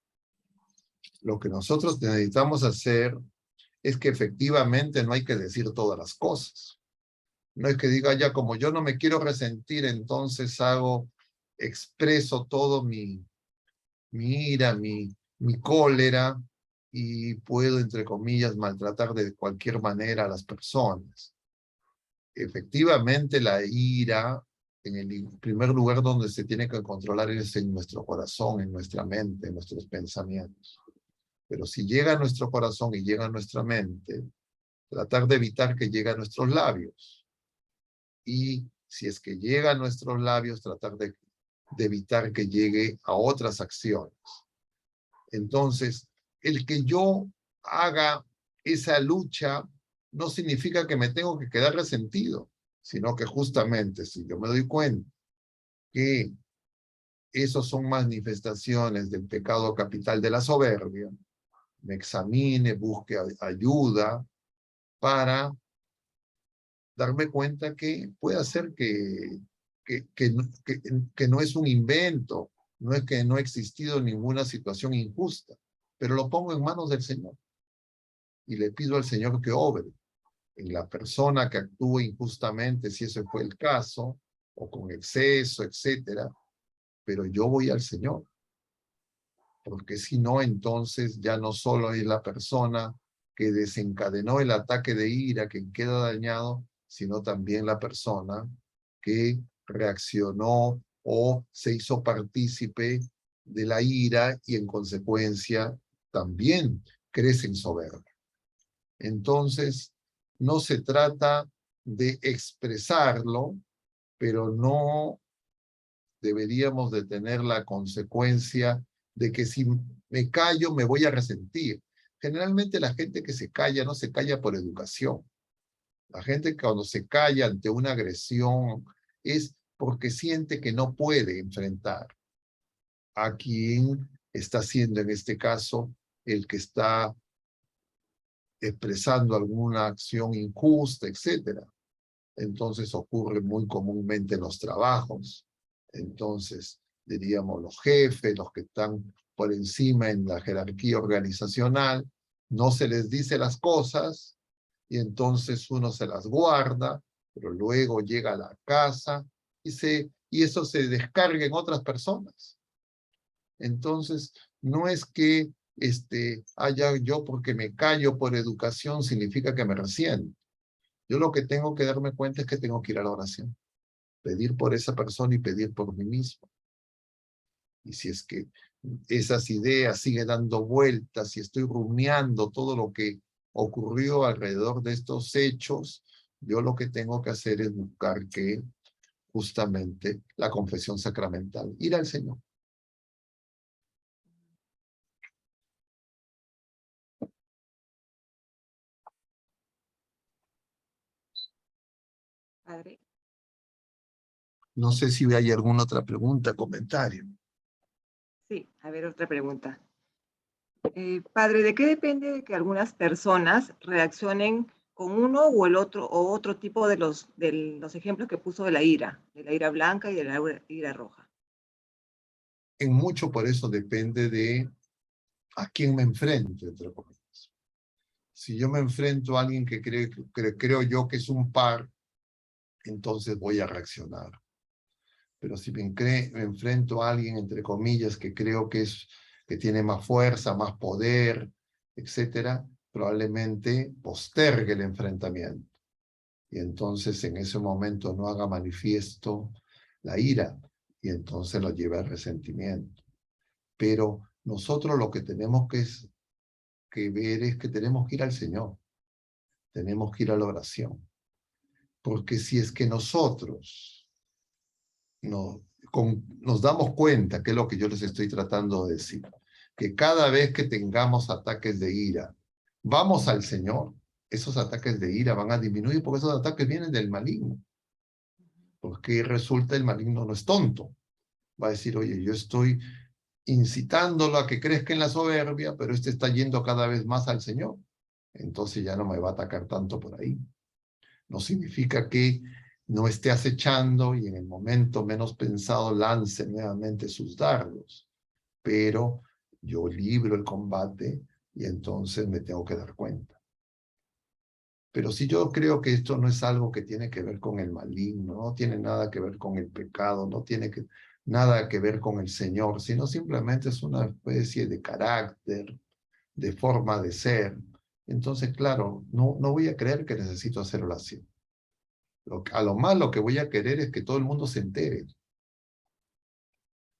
A: Lo que nosotros necesitamos hacer es que efectivamente no hay que decir todas las cosas. No es que diga ya, como yo no me quiero resentir, entonces expreso todo mi ira, mi cólera, y puedo, entre comillas, maltratar de cualquier manera a las personas. Efectivamente, la ira, en el primer lugar donde se tiene que controlar es en nuestro corazón, en nuestra mente, en nuestros pensamientos. Pero si llega a nuestro corazón y llega a nuestra mente, tratar de evitar que llegue a nuestros labios. Y si es que llega a nuestros labios, tratar de evitar que llegue a otras acciones. Entonces, el que yo haga esa lucha no significa que me tengo que quedar resentido, sino que justamente si yo me doy cuenta que esos son manifestaciones del pecado capital de la soberbia, me examine, busque ayuda para darme cuenta que puede ser que no es un invento, no es que no ha existido ninguna situación injusta, pero lo pongo en manos del Señor y le pido al Señor que obre en la persona que actúe injustamente, si ese fue el caso, o con exceso, etcétera, pero yo voy al Señor, porque si no, entonces ya no solo es la persona que desencadenó el ataque de ira que queda dañado, sino también la persona que reaccionó o se hizo partícipe de la ira y en consecuencia también crece en soberbia. Entonces, no se trata de expresarlo, pero no deberíamos de tener la consecuencia de que si me callo me voy a resentir. Generalmente la gente que se calla no se calla por educación. La gente que cuando se calla ante una agresión es porque siente que no puede enfrentar a quien está siendo en este caso el que está expresando alguna acción injusta, etcétera. Entonces ocurre muy comúnmente en los trabajos. Entonces, diríamos, los jefes, los que están por encima en la jerarquía organizacional, no se les dice las cosas y entonces uno se las guarda, pero luego llega a la casa y eso se descarga en otras personas. Entonces, no es que yo porque me callo por educación significa que me resiento. Yo lo que tengo que darme cuenta es que tengo que ir a la oración, pedir por esa persona y pedir por mí mismo. Y si es que esas ideas siguen dando vueltas y estoy rumiando todo lo que ocurrió alrededor de estos hechos, yo lo que tengo que hacer es buscar que justamente la confesión sacramental, ir al Señor.
B: Padre.
A: No sé si hay alguna otra pregunta, comentario.
B: Sí, a ver, otra pregunta. Padre, ¿de qué depende que algunas personas reaccionen con uno o el otro o otro tipo de los ejemplos que puso de la ira blanca y de la ira roja?
A: En mucho por eso depende de a quién me enfrento, entre comillas. Si yo me enfrento a alguien que creo yo que es un par, entonces voy a reaccionar. Pero si me enfrento a alguien, entre comillas, que creo que tiene más fuerza, más poder, etcétera, probablemente postergue el enfrentamiento. Y entonces en ese momento no haga manifiesto la ira y entonces lo lleva al resentimiento. Pero nosotros lo que tenemos que que ver es que tenemos que ir al Señor. Tenemos que ir a la oración. Porque si es que nosotros nos damos cuenta, que es lo que yo les estoy tratando de decir, que cada vez que tengamos ataques de ira, vamos al Señor, esos ataques de ira van a disminuir porque esos ataques vienen del maligno. Porque resulta el maligno no es tonto. Va a decir, oye, yo estoy incitándolo a que crezca en la soberbia, pero este está yendo cada vez más al Señor. Entonces ya no me va a atacar tanto por ahí. No significa que no esté acechando y en el momento menos pensado lance nuevamente sus dardos. Pero yo libro el combate y entonces me tengo que dar cuenta. Pero si yo creo que esto no es algo que tiene que ver con el maligno, no tiene nada que ver con el pecado, no tiene nada que ver con el Señor, sino simplemente es una especie de carácter, de forma de ser. Entonces, claro, no voy a creer que necesito hacer oración. A lo más lo que voy a querer es que todo el mundo se entere.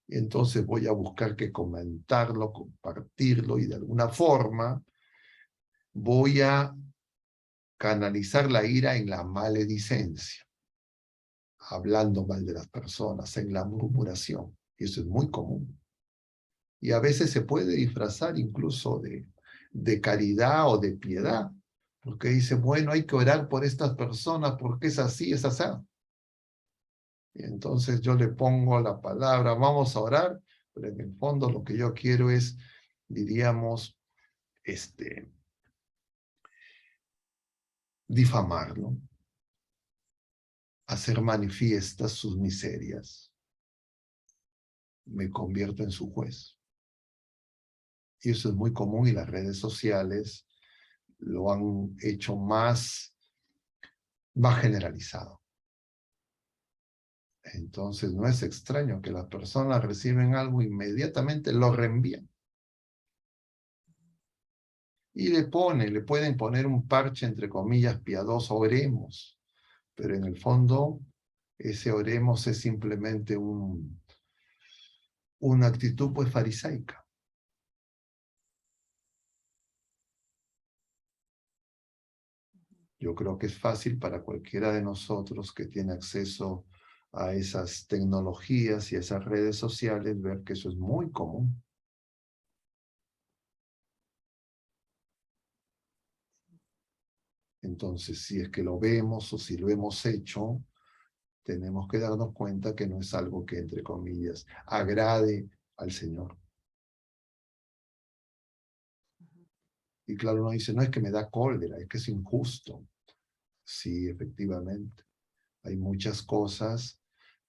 A: Y entonces voy a buscar que comentarlo, compartirlo y de alguna forma voy a canalizar la ira en la maledicencia, hablando mal de las personas, en la murmuración. Y eso es muy común. Y a veces se puede disfrazar incluso de caridad o de piedad, porque dice, bueno, hay que orar por estas personas porque es así, es así. Y entonces yo le pongo la palabra, vamos a orar, pero en el fondo lo que yo quiero es, diríamos, difamarlo, hacer manifiestas sus miserias. Me convierto en su juez. Y eso es muy común y las redes sociales lo han hecho más generalizado. Entonces no es extraño que las personas reciben algo, inmediatamente lo reenvían. Y le pueden poner un parche, entre comillas, piadoso, oremos. Pero en el fondo, ese oremos es simplemente una actitud pues farisaica. Yo creo que es fácil para cualquiera de nosotros que tiene acceso a esas tecnologías y a esas redes sociales ver que eso es muy común. Entonces, si es que lo vemos o si lo hemos hecho, tenemos que darnos cuenta que no es algo que, entre comillas, agrade al Señor. Y claro, uno dice, no es que me da cólera, es que es injusto. Sí, efectivamente. Hay muchas cosas,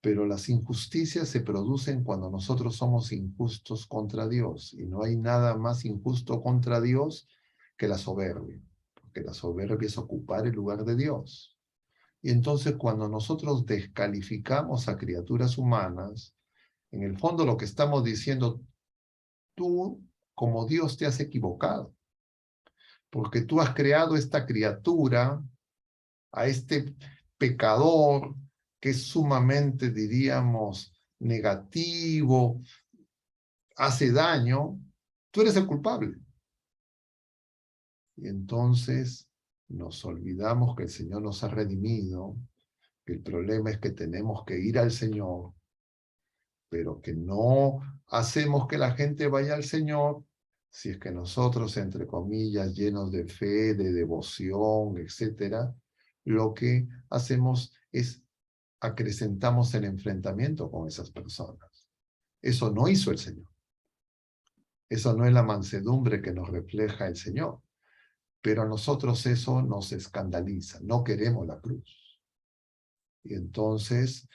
A: pero las injusticias se producen cuando nosotros somos injustos contra Dios. Y no hay nada más injusto contra Dios que la soberbia. Porque la soberbia es ocupar el lugar de Dios. Y entonces cuando nosotros descalificamos a criaturas humanas, en el fondo lo que estamos diciendo, tú como Dios te has equivocado. Porque tú has creado esta criatura, a este pecador que es sumamente, diríamos, negativo, hace daño, tú eres el culpable. Y entonces nos olvidamos que el Señor nos ha redimido, que el problema es que tenemos que ir al Señor, pero que no hacemos que la gente vaya al Señor si es que nosotros, entre comillas, llenos de fe, de devoción, etcétera, lo que hacemos es acrecentamos el enfrentamiento con esas personas. Eso no hizo el Señor. Eso no es la mansedumbre que nos refleja el Señor. Pero a nosotros eso nos escandaliza. No queremos la cruz. Y entonces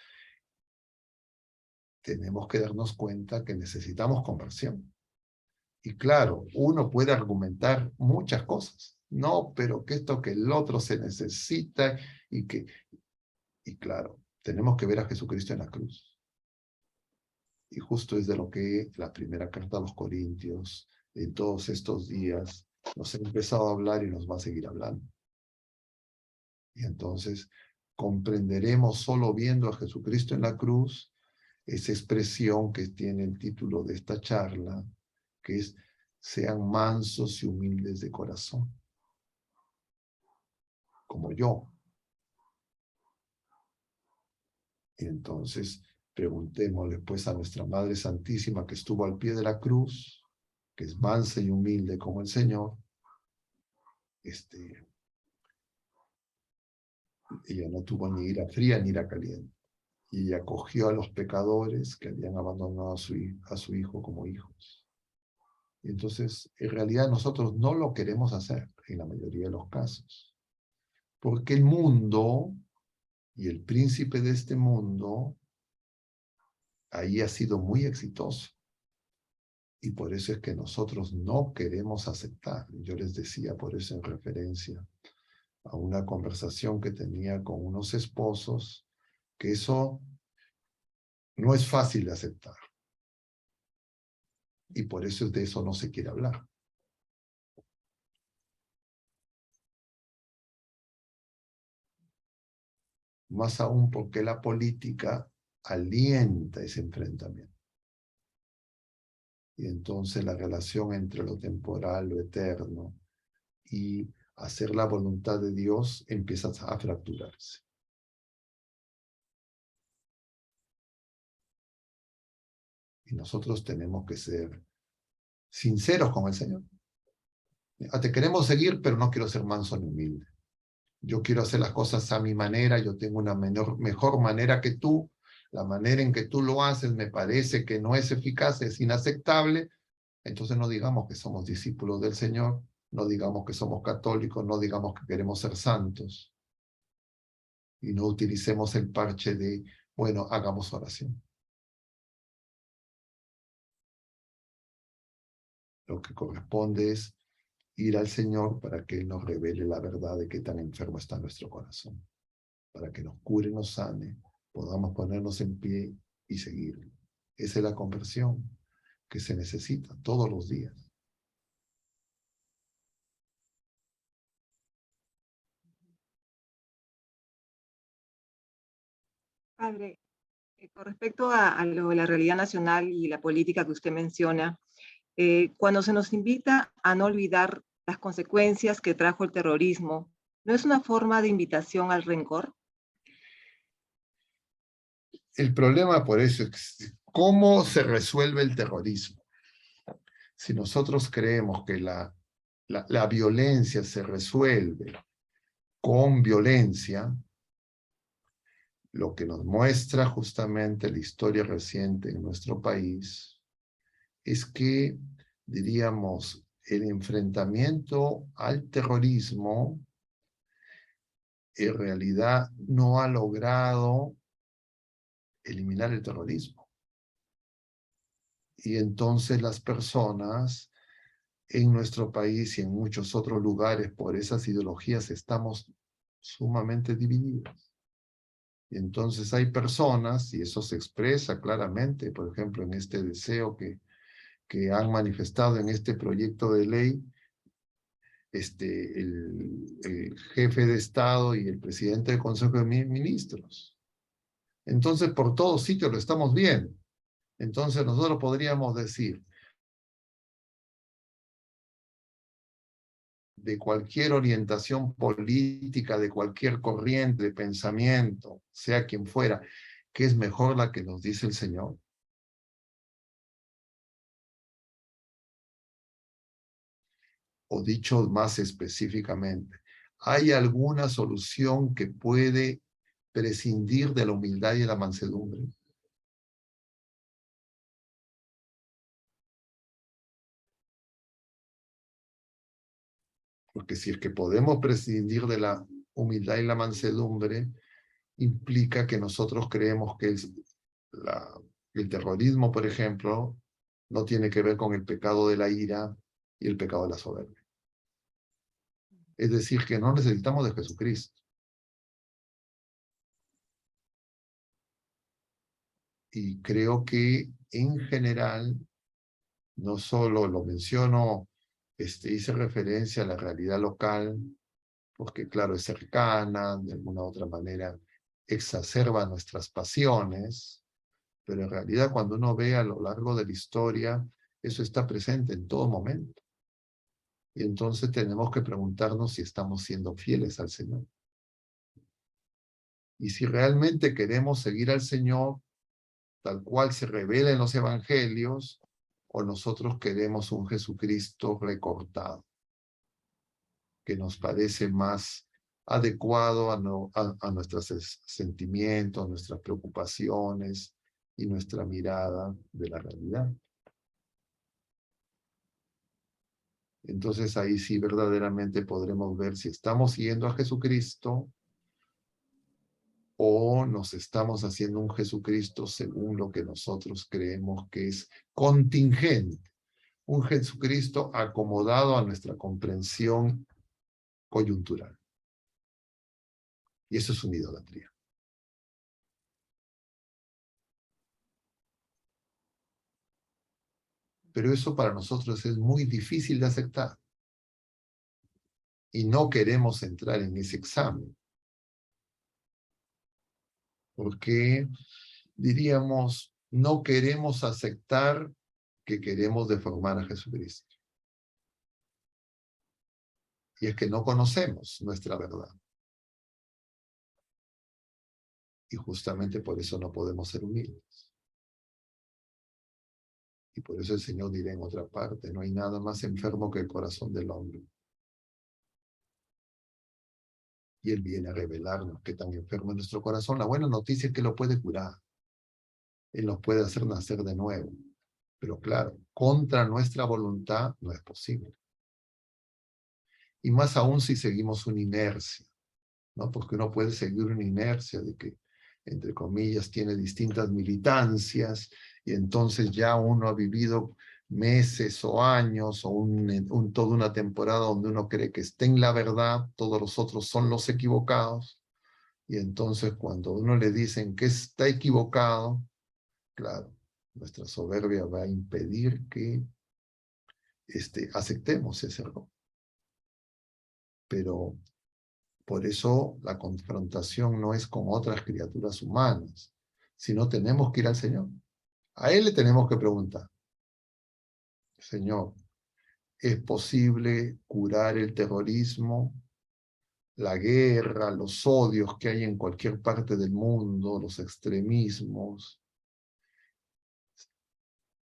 A: tenemos que darnos cuenta que necesitamos conversión. Y claro, uno puede argumentar muchas cosas. No, pero que esto, que el otro se necesita y claro, tenemos que ver a Jesucristo en la cruz. Y justo es de lo que la primera carta a los Corintios, en todos estos días, nos ha empezado a hablar y nos va a seguir hablando. Y entonces comprenderemos solo viendo a Jesucristo en la cruz esa expresión que tiene el título de esta charla, que es sean mansos y humildes de corazón, como yo. Y entonces preguntémosle pues a nuestra Madre Santísima que estuvo al pie de la cruz, que es mansa y humilde como el Señor. Ella no tuvo ni ira fría ni ira caliente. Y ella acogió a los pecadores que habían abandonado a su hijo como hijos. Y entonces, en realidad nosotros no lo queremos hacer en la mayoría de los casos. Porque el mundo y el príncipe de este mundo ahí ha sido muy exitoso. Y por eso es que nosotros no queremos aceptar. Yo les decía por eso en referencia a una conversación que tenía con unos esposos, que eso no es fácil de aceptar. Y por eso de eso no se quiere hablar. Más aún porque la política alienta ese enfrentamiento. Y entonces la relación entre lo temporal, lo eterno, y hacer la voluntad de Dios empieza a fracturarse. Y nosotros tenemos que ser sinceros con el Señor. Te queremos seguir, pero no quiero ser manso ni humilde. Yo quiero hacer las cosas a mi manera, yo tengo una mejor manera que tú. La manera en que tú lo haces me parece que no es eficaz, es inaceptable. Entonces no digamos que somos discípulos del Señor, no digamos que somos católicos, no digamos que queremos ser santos. Y no utilicemos el parche de, bueno, hagamos oración. Lo que corresponde es ir al Señor para que Él nos revele la verdad de qué tan enfermo está nuestro corazón. Para que nos cure, nos sane, podamos ponernos en pie y seguirlo. Esa es la conversión que se necesita todos los días.
B: Padre, con respecto a lo de la realidad nacional y la política que usted menciona, cuando se nos invita a no olvidar las consecuencias que trajo el terrorismo, ¿no es una forma de invitación al rencor?
A: El problema por eso es cómo se resuelve el terrorismo. Si nosotros creemos que la violencia se resuelve con violencia, lo que nos muestra justamente la historia reciente en nuestro país es que, diríamos, el enfrentamiento al terrorismo en realidad no ha logrado eliminar el terrorismo. Y entonces las personas en nuestro país y en muchos otros lugares por esas ideologías estamos sumamente divididos. Y entonces hay personas, y eso se expresa claramente, por ejemplo, en este deseo que han manifestado en este proyecto de ley, el jefe de Estado y el presidente del Consejo de Ministros. Entonces, por todos sitios lo estamos viendo. Entonces, nosotros podríamos decir, de cualquier orientación política, de cualquier corriente de pensamiento, sea quien fuera, que es mejor la que nos dice el Señor. O dicho más específicamente, ¿hay alguna solución que puede prescindir de la humildad y de la mansedumbre? Porque si es que podemos prescindir de la humildad y la mansedumbre, implica que nosotros creemos que el terrorismo, por ejemplo, no tiene que ver con el pecado de la ira y el pecado de la soberbia. Es decir, que no necesitamos de Jesucristo. Y creo que en general, no solo lo menciono, hice referencia a la realidad local, porque claro, es cercana, de alguna u otra manera exacerba nuestras pasiones, pero en realidad cuando uno ve a lo largo de la historia, Eso está presente en todo momento. Y entonces tenemos que preguntarnos si estamos siendo fieles al Señor. Y si realmente queremos seguir al Señor tal cual se revela en los evangelios, o nosotros queremos un Jesucristo recortado, que nos parece más adecuado a nuestros sentimientos, nuestras preocupaciones y nuestra mirada de la realidad. Entonces ahí sí verdaderamente podremos ver si estamos siguiendo a Jesucristo o nos estamos haciendo un Jesucristo según lo que nosotros creemos que es contingente, un Jesucristo acomodado a nuestra comprensión coyuntural. Y eso es una idolatría. Pero eso para nosotros es muy difícil de aceptar. Y no queremos entrar en ese examen. Porque, diríamos, no queremos aceptar que queremos deformar a Jesucristo. Y es que no conocemos nuestra verdad. Y justamente por eso no podemos ser humildes. Y por eso el Señor dirá en otra parte, no hay nada más enfermo que el corazón del hombre. Y Él viene a revelarnos qué tan enfermo es nuestro corazón. La buena noticia es que lo puede curar. Él nos puede hacer nacer de nuevo. Pero claro, contra nuestra voluntad no es posible. Y más aún si seguimos una inercia, ¿no? Porque uno puede seguir una inercia de que, entre comillas, tiene distintas militancias y entonces ya uno ha vivido meses o años o toda una temporada donde uno cree que está en la verdad, todos los otros son los equivocados, y entonces cuando uno le dicen que está equivocado, claro, nuestra soberbia va a impedir que aceptemos ese error. Pero por eso la confrontación no es con otras criaturas humanas, sino tenemos que ir al Señor. A Él le tenemos que preguntar, Señor, ¿es posible curar el terrorismo, la guerra, los odios que hay en cualquier parte del mundo, los extremismos,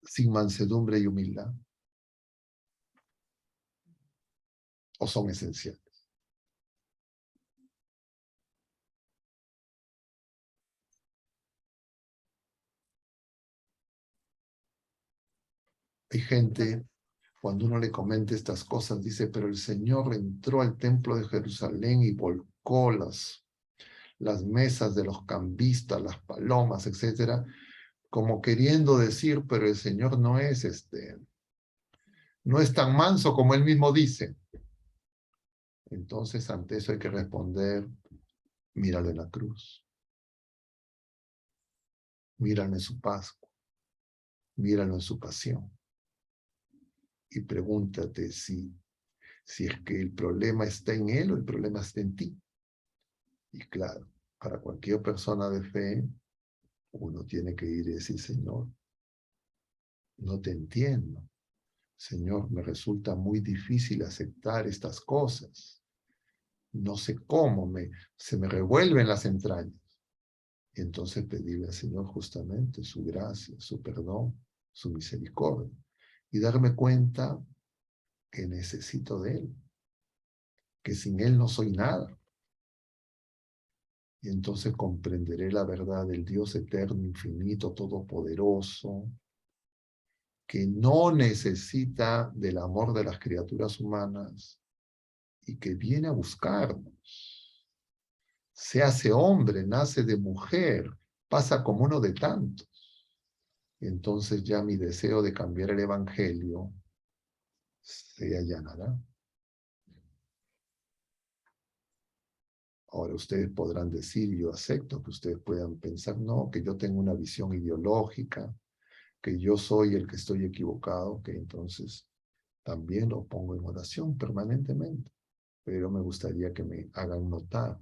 A: sin mansedumbre y humildad? ¿O son esenciales? Hay gente, cuando uno le comenta estas cosas, dice, pero el Señor entró al templo de Jerusalén y volcó las mesas de los cambistas, las palomas, etcétera, como queriendo decir, pero el Señor no es tan manso como él mismo dice. Entonces, ante eso hay que responder, míralo en la cruz, míralo en su Pascua, míralo en su pasión. Y pregúntate si es que el problema está en él o el problema está en ti. Y claro, para cualquier persona de fe, uno tiene que ir y decir, Señor, no te entiendo. Señor, me resulta muy difícil aceptar estas cosas. No sé cómo, se me revuelven las entrañas. Y entonces pedirle al Señor justamente su gracia, su perdón, su misericordia. Y darme cuenta que necesito de Él, que sin Él no soy nada. Y entonces comprenderé la verdad del Dios eterno, infinito, todopoderoso, que no necesita del amor de las criaturas humanas y que viene a buscarnos. Se hace hombre, nace de mujer, pasa como uno de tantos. Y entonces ya mi deseo de cambiar el evangelio se allanará. Ahora ustedes podrán decir, yo acepto que ustedes puedan pensar, no, que yo tengo una visión ideológica, que yo soy el que estoy equivocado, que entonces también lo pongo en oración permanentemente. Pero me gustaría que me hagan notar.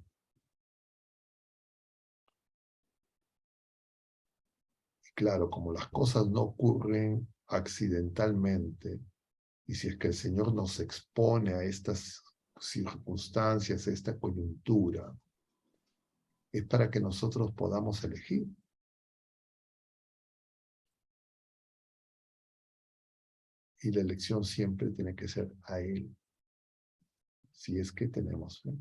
A: Y claro, como las cosas no ocurren accidentalmente, y si es que el Señor nos expone a estas circunstancias, a esta coyuntura, es para que nosotros podamos elegir. Y la elección siempre tiene que ser a Él, si es que tenemos fe.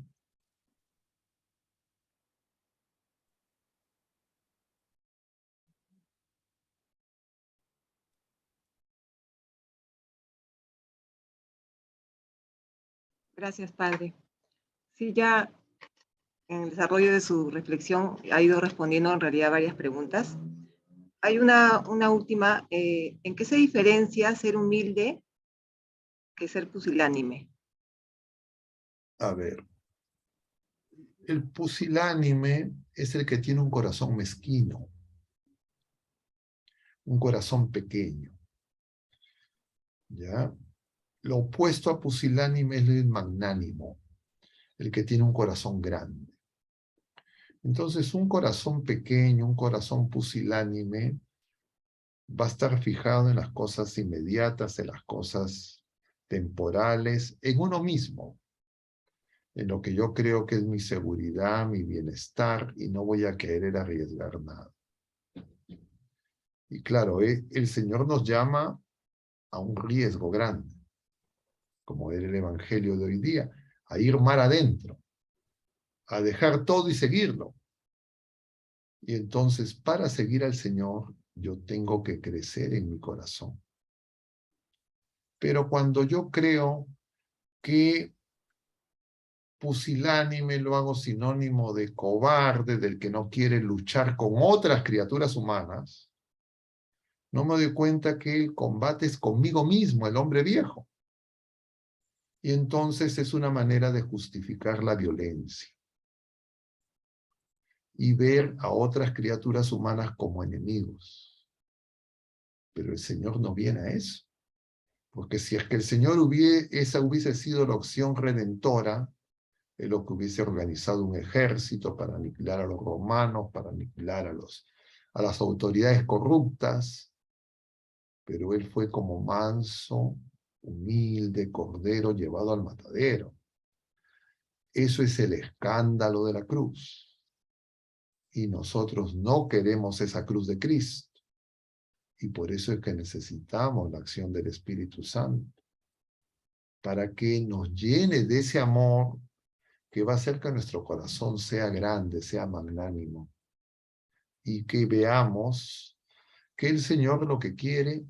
B: Gracias, Padre. Sí, ya en el desarrollo de su reflexión ha ido respondiendo en realidad varias preguntas. Hay una última. ¿En qué se diferencia ser humilde que ser pusilánime?
A: A ver, el pusilánime es el que tiene un corazón mezquino, un corazón pequeño, ¿ya? Lo opuesto a pusilánime es el magnánimo, el que tiene un corazón grande. Entonces, un corazón pequeño, un corazón pusilánime, va a estar fijado en las cosas inmediatas, en las cosas temporales, en uno mismo, en lo que yo creo que es mi seguridad, mi bienestar, y no voy a querer arriesgar nada. Y claro, el Señor nos llama a un riesgo grande, como era el Evangelio de hoy día, a ir mar adentro, a dejar todo y seguirlo. Y entonces, para seguir al Señor, yo tengo que crecer en mi corazón. Pero cuando yo creo que pusilánime lo hago sinónimo de cobarde, del que no quiere luchar con otras criaturas humanas, no me doy cuenta que el combate es conmigo mismo, el hombre viejo. Y entonces es una manera de justificar la violencia y ver a otras criaturas humanas como enemigos. Pero el Señor no viene a eso. Porque si es que el Señor esa hubiese sido la opción redentora, es lo que hubiese organizado un ejército para aniquilar a los romanos, para aniquilar a las autoridades corruptas, pero él fue como manso, humilde, cordero llevado al matadero. Eso es el escándalo de la cruz. Y nosotros no queremos esa cruz de Cristo. Y por eso es que necesitamos la acción del Espíritu Santo, para que nos llene de ese amor que va a hacer que nuestro corazón sea grande, sea magnánimo, y que veamos que el Señor lo que quiere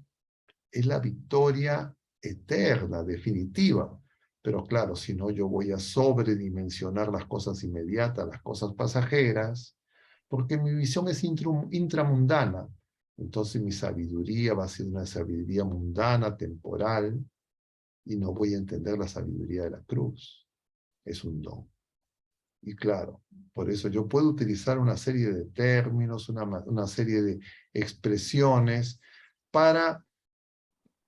A: es la victoria eterna, definitiva. Pero claro, si no, yo voy a sobredimensionar las cosas inmediatas, las cosas pasajeras, porque mi visión es intramundana. Entonces mi sabiduría va a ser una sabiduría mundana, temporal, y no voy a entender la sabiduría de la cruz. Es un don. Y claro, por eso yo puedo utilizar una serie de términos, una serie de expresiones para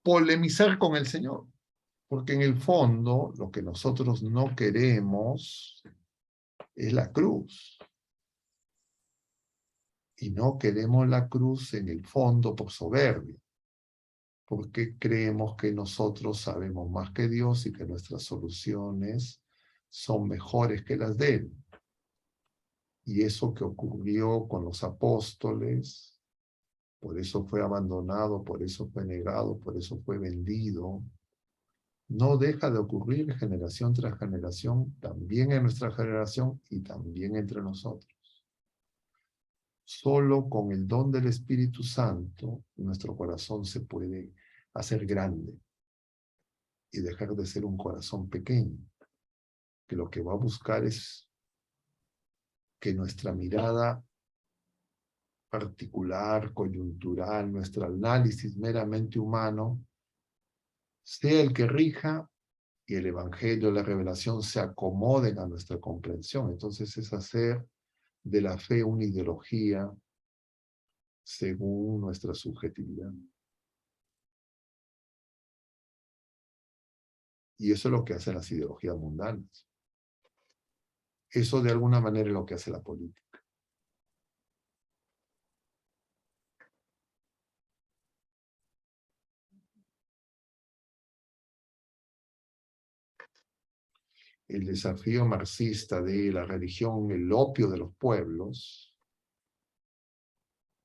A: polemizar con el Señor. Porque en el fondo lo que nosotros no queremos es la cruz. Y no queremos la cruz en el fondo por soberbia. Porque creemos que nosotros sabemos más que Dios y que nuestras soluciones son mejores que las de Él. Y eso que ocurrió con los apóstoles, por eso fue abandonado, por eso fue negado, por eso fue vendido, no deja de ocurrir generación tras generación, también en nuestra generación y también entre nosotros. Solo con el don del Espíritu Santo, nuestro corazón se puede hacer grande y dejar de ser un corazón pequeño, que lo que va a buscar es que nuestra mirada particular, coyuntural, nuestro análisis meramente humano, sea el que rija y el Evangelio, la revelación se acomoden a nuestra comprensión. Entonces es hacer de la fe una ideología según nuestra subjetividad. Y eso es lo que hacen las ideologías mundanas. Eso de alguna manera es lo que hace la política. el desafío marxista de la religión, el opio de los pueblos,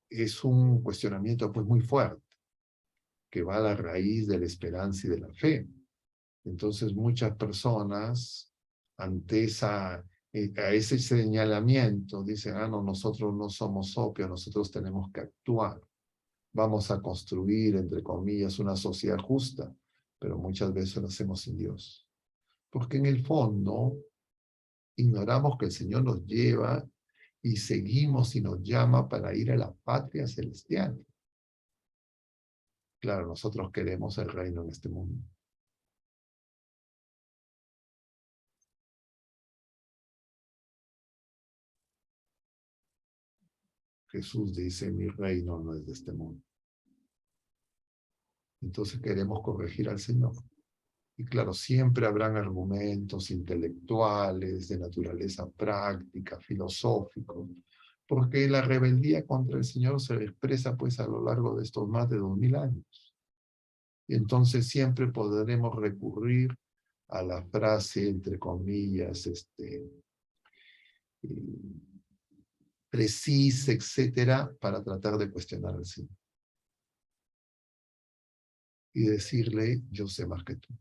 A: es un cuestionamiento pues muy fuerte, que va a la raíz de la esperanza y de la fe. Entonces muchas personas, ante a ese señalamiento, dicen, no, nosotros no somos opio, nosotros tenemos que actuar. Vamos a construir, entre comillas, una sociedad justa, pero muchas veces lo hacemos sin Dios. Porque en el fondo, ignoramos que el Señor nos lleva y seguimos y nos llama para ir a la patria celestial. Claro, nosotros queremos el reino en este mundo. Jesús dice, mi reino no es de este mundo. Entonces queremos corregir al Señor. Y claro, siempre habrán argumentos intelectuales, de naturaleza práctica, filosóficos, porque la rebeldía contra el Señor se expresa pues a lo largo de estos más de 2000 años. Y entonces siempre podremos recurrir a la frase, entre comillas, precisa, etcétera, para tratar de cuestionar al Señor. Y decirle, yo sé más que tú.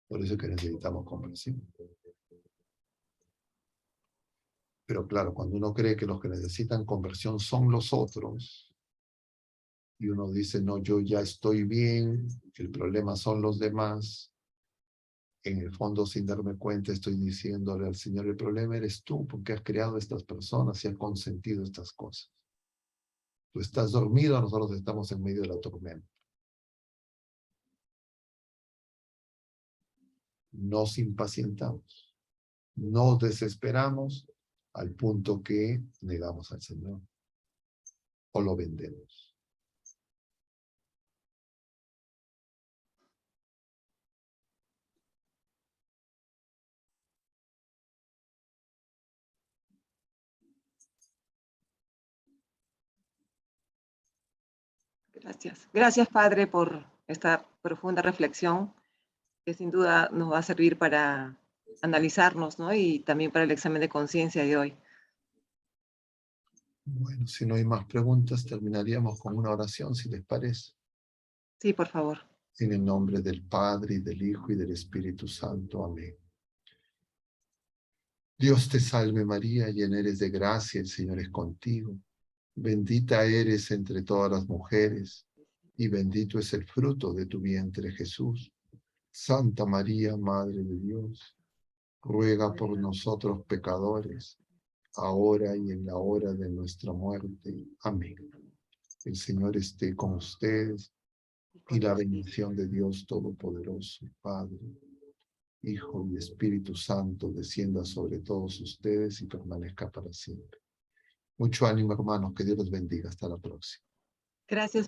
A: Por eso es que necesitamos comprensión. Pero claro, cuando uno cree que los que necesitan conversión son los otros, y uno dice, no, yo ya estoy bien, el problema son los demás, en el fondo, sin darme cuenta, estoy diciéndole al Señor, el problema eres tú, porque has creado estas personas y has consentido estas cosas. Tú estás dormido, nosotros estamos en medio de la tormenta. Nos impacientamos, nos desesperamos al punto que negamos al Señor o lo vendemos.
B: Gracias. Gracias, Padre, por esta profunda reflexión que sin duda nos va a servir para analizarnos, ¿no? Y también para el examen de conciencia de hoy.
A: Bueno, si no hay más preguntas, terminaríamos con una oración, si les parece.
B: Sí, por favor.
A: En el nombre del Padre, y del Hijo, y del Espíritu Santo. Amén. Dios te salve María, llena eres de gracia, el Señor es contigo. Bendita eres entre todas las mujeres, y bendito es el fruto de tu vientre, Jesús. Santa María, Madre de Dios, ruega por nosotros pecadores, ahora y en la hora de nuestra muerte. Amén. El Señor esté con ustedes, y la bendición de Dios Todopoderoso, Padre, Hijo y Espíritu Santo, descienda sobre todos ustedes y permanezca para siempre. Mucho ánimo, hermanos, que Dios los bendiga. Hasta la próxima.
B: Gracias.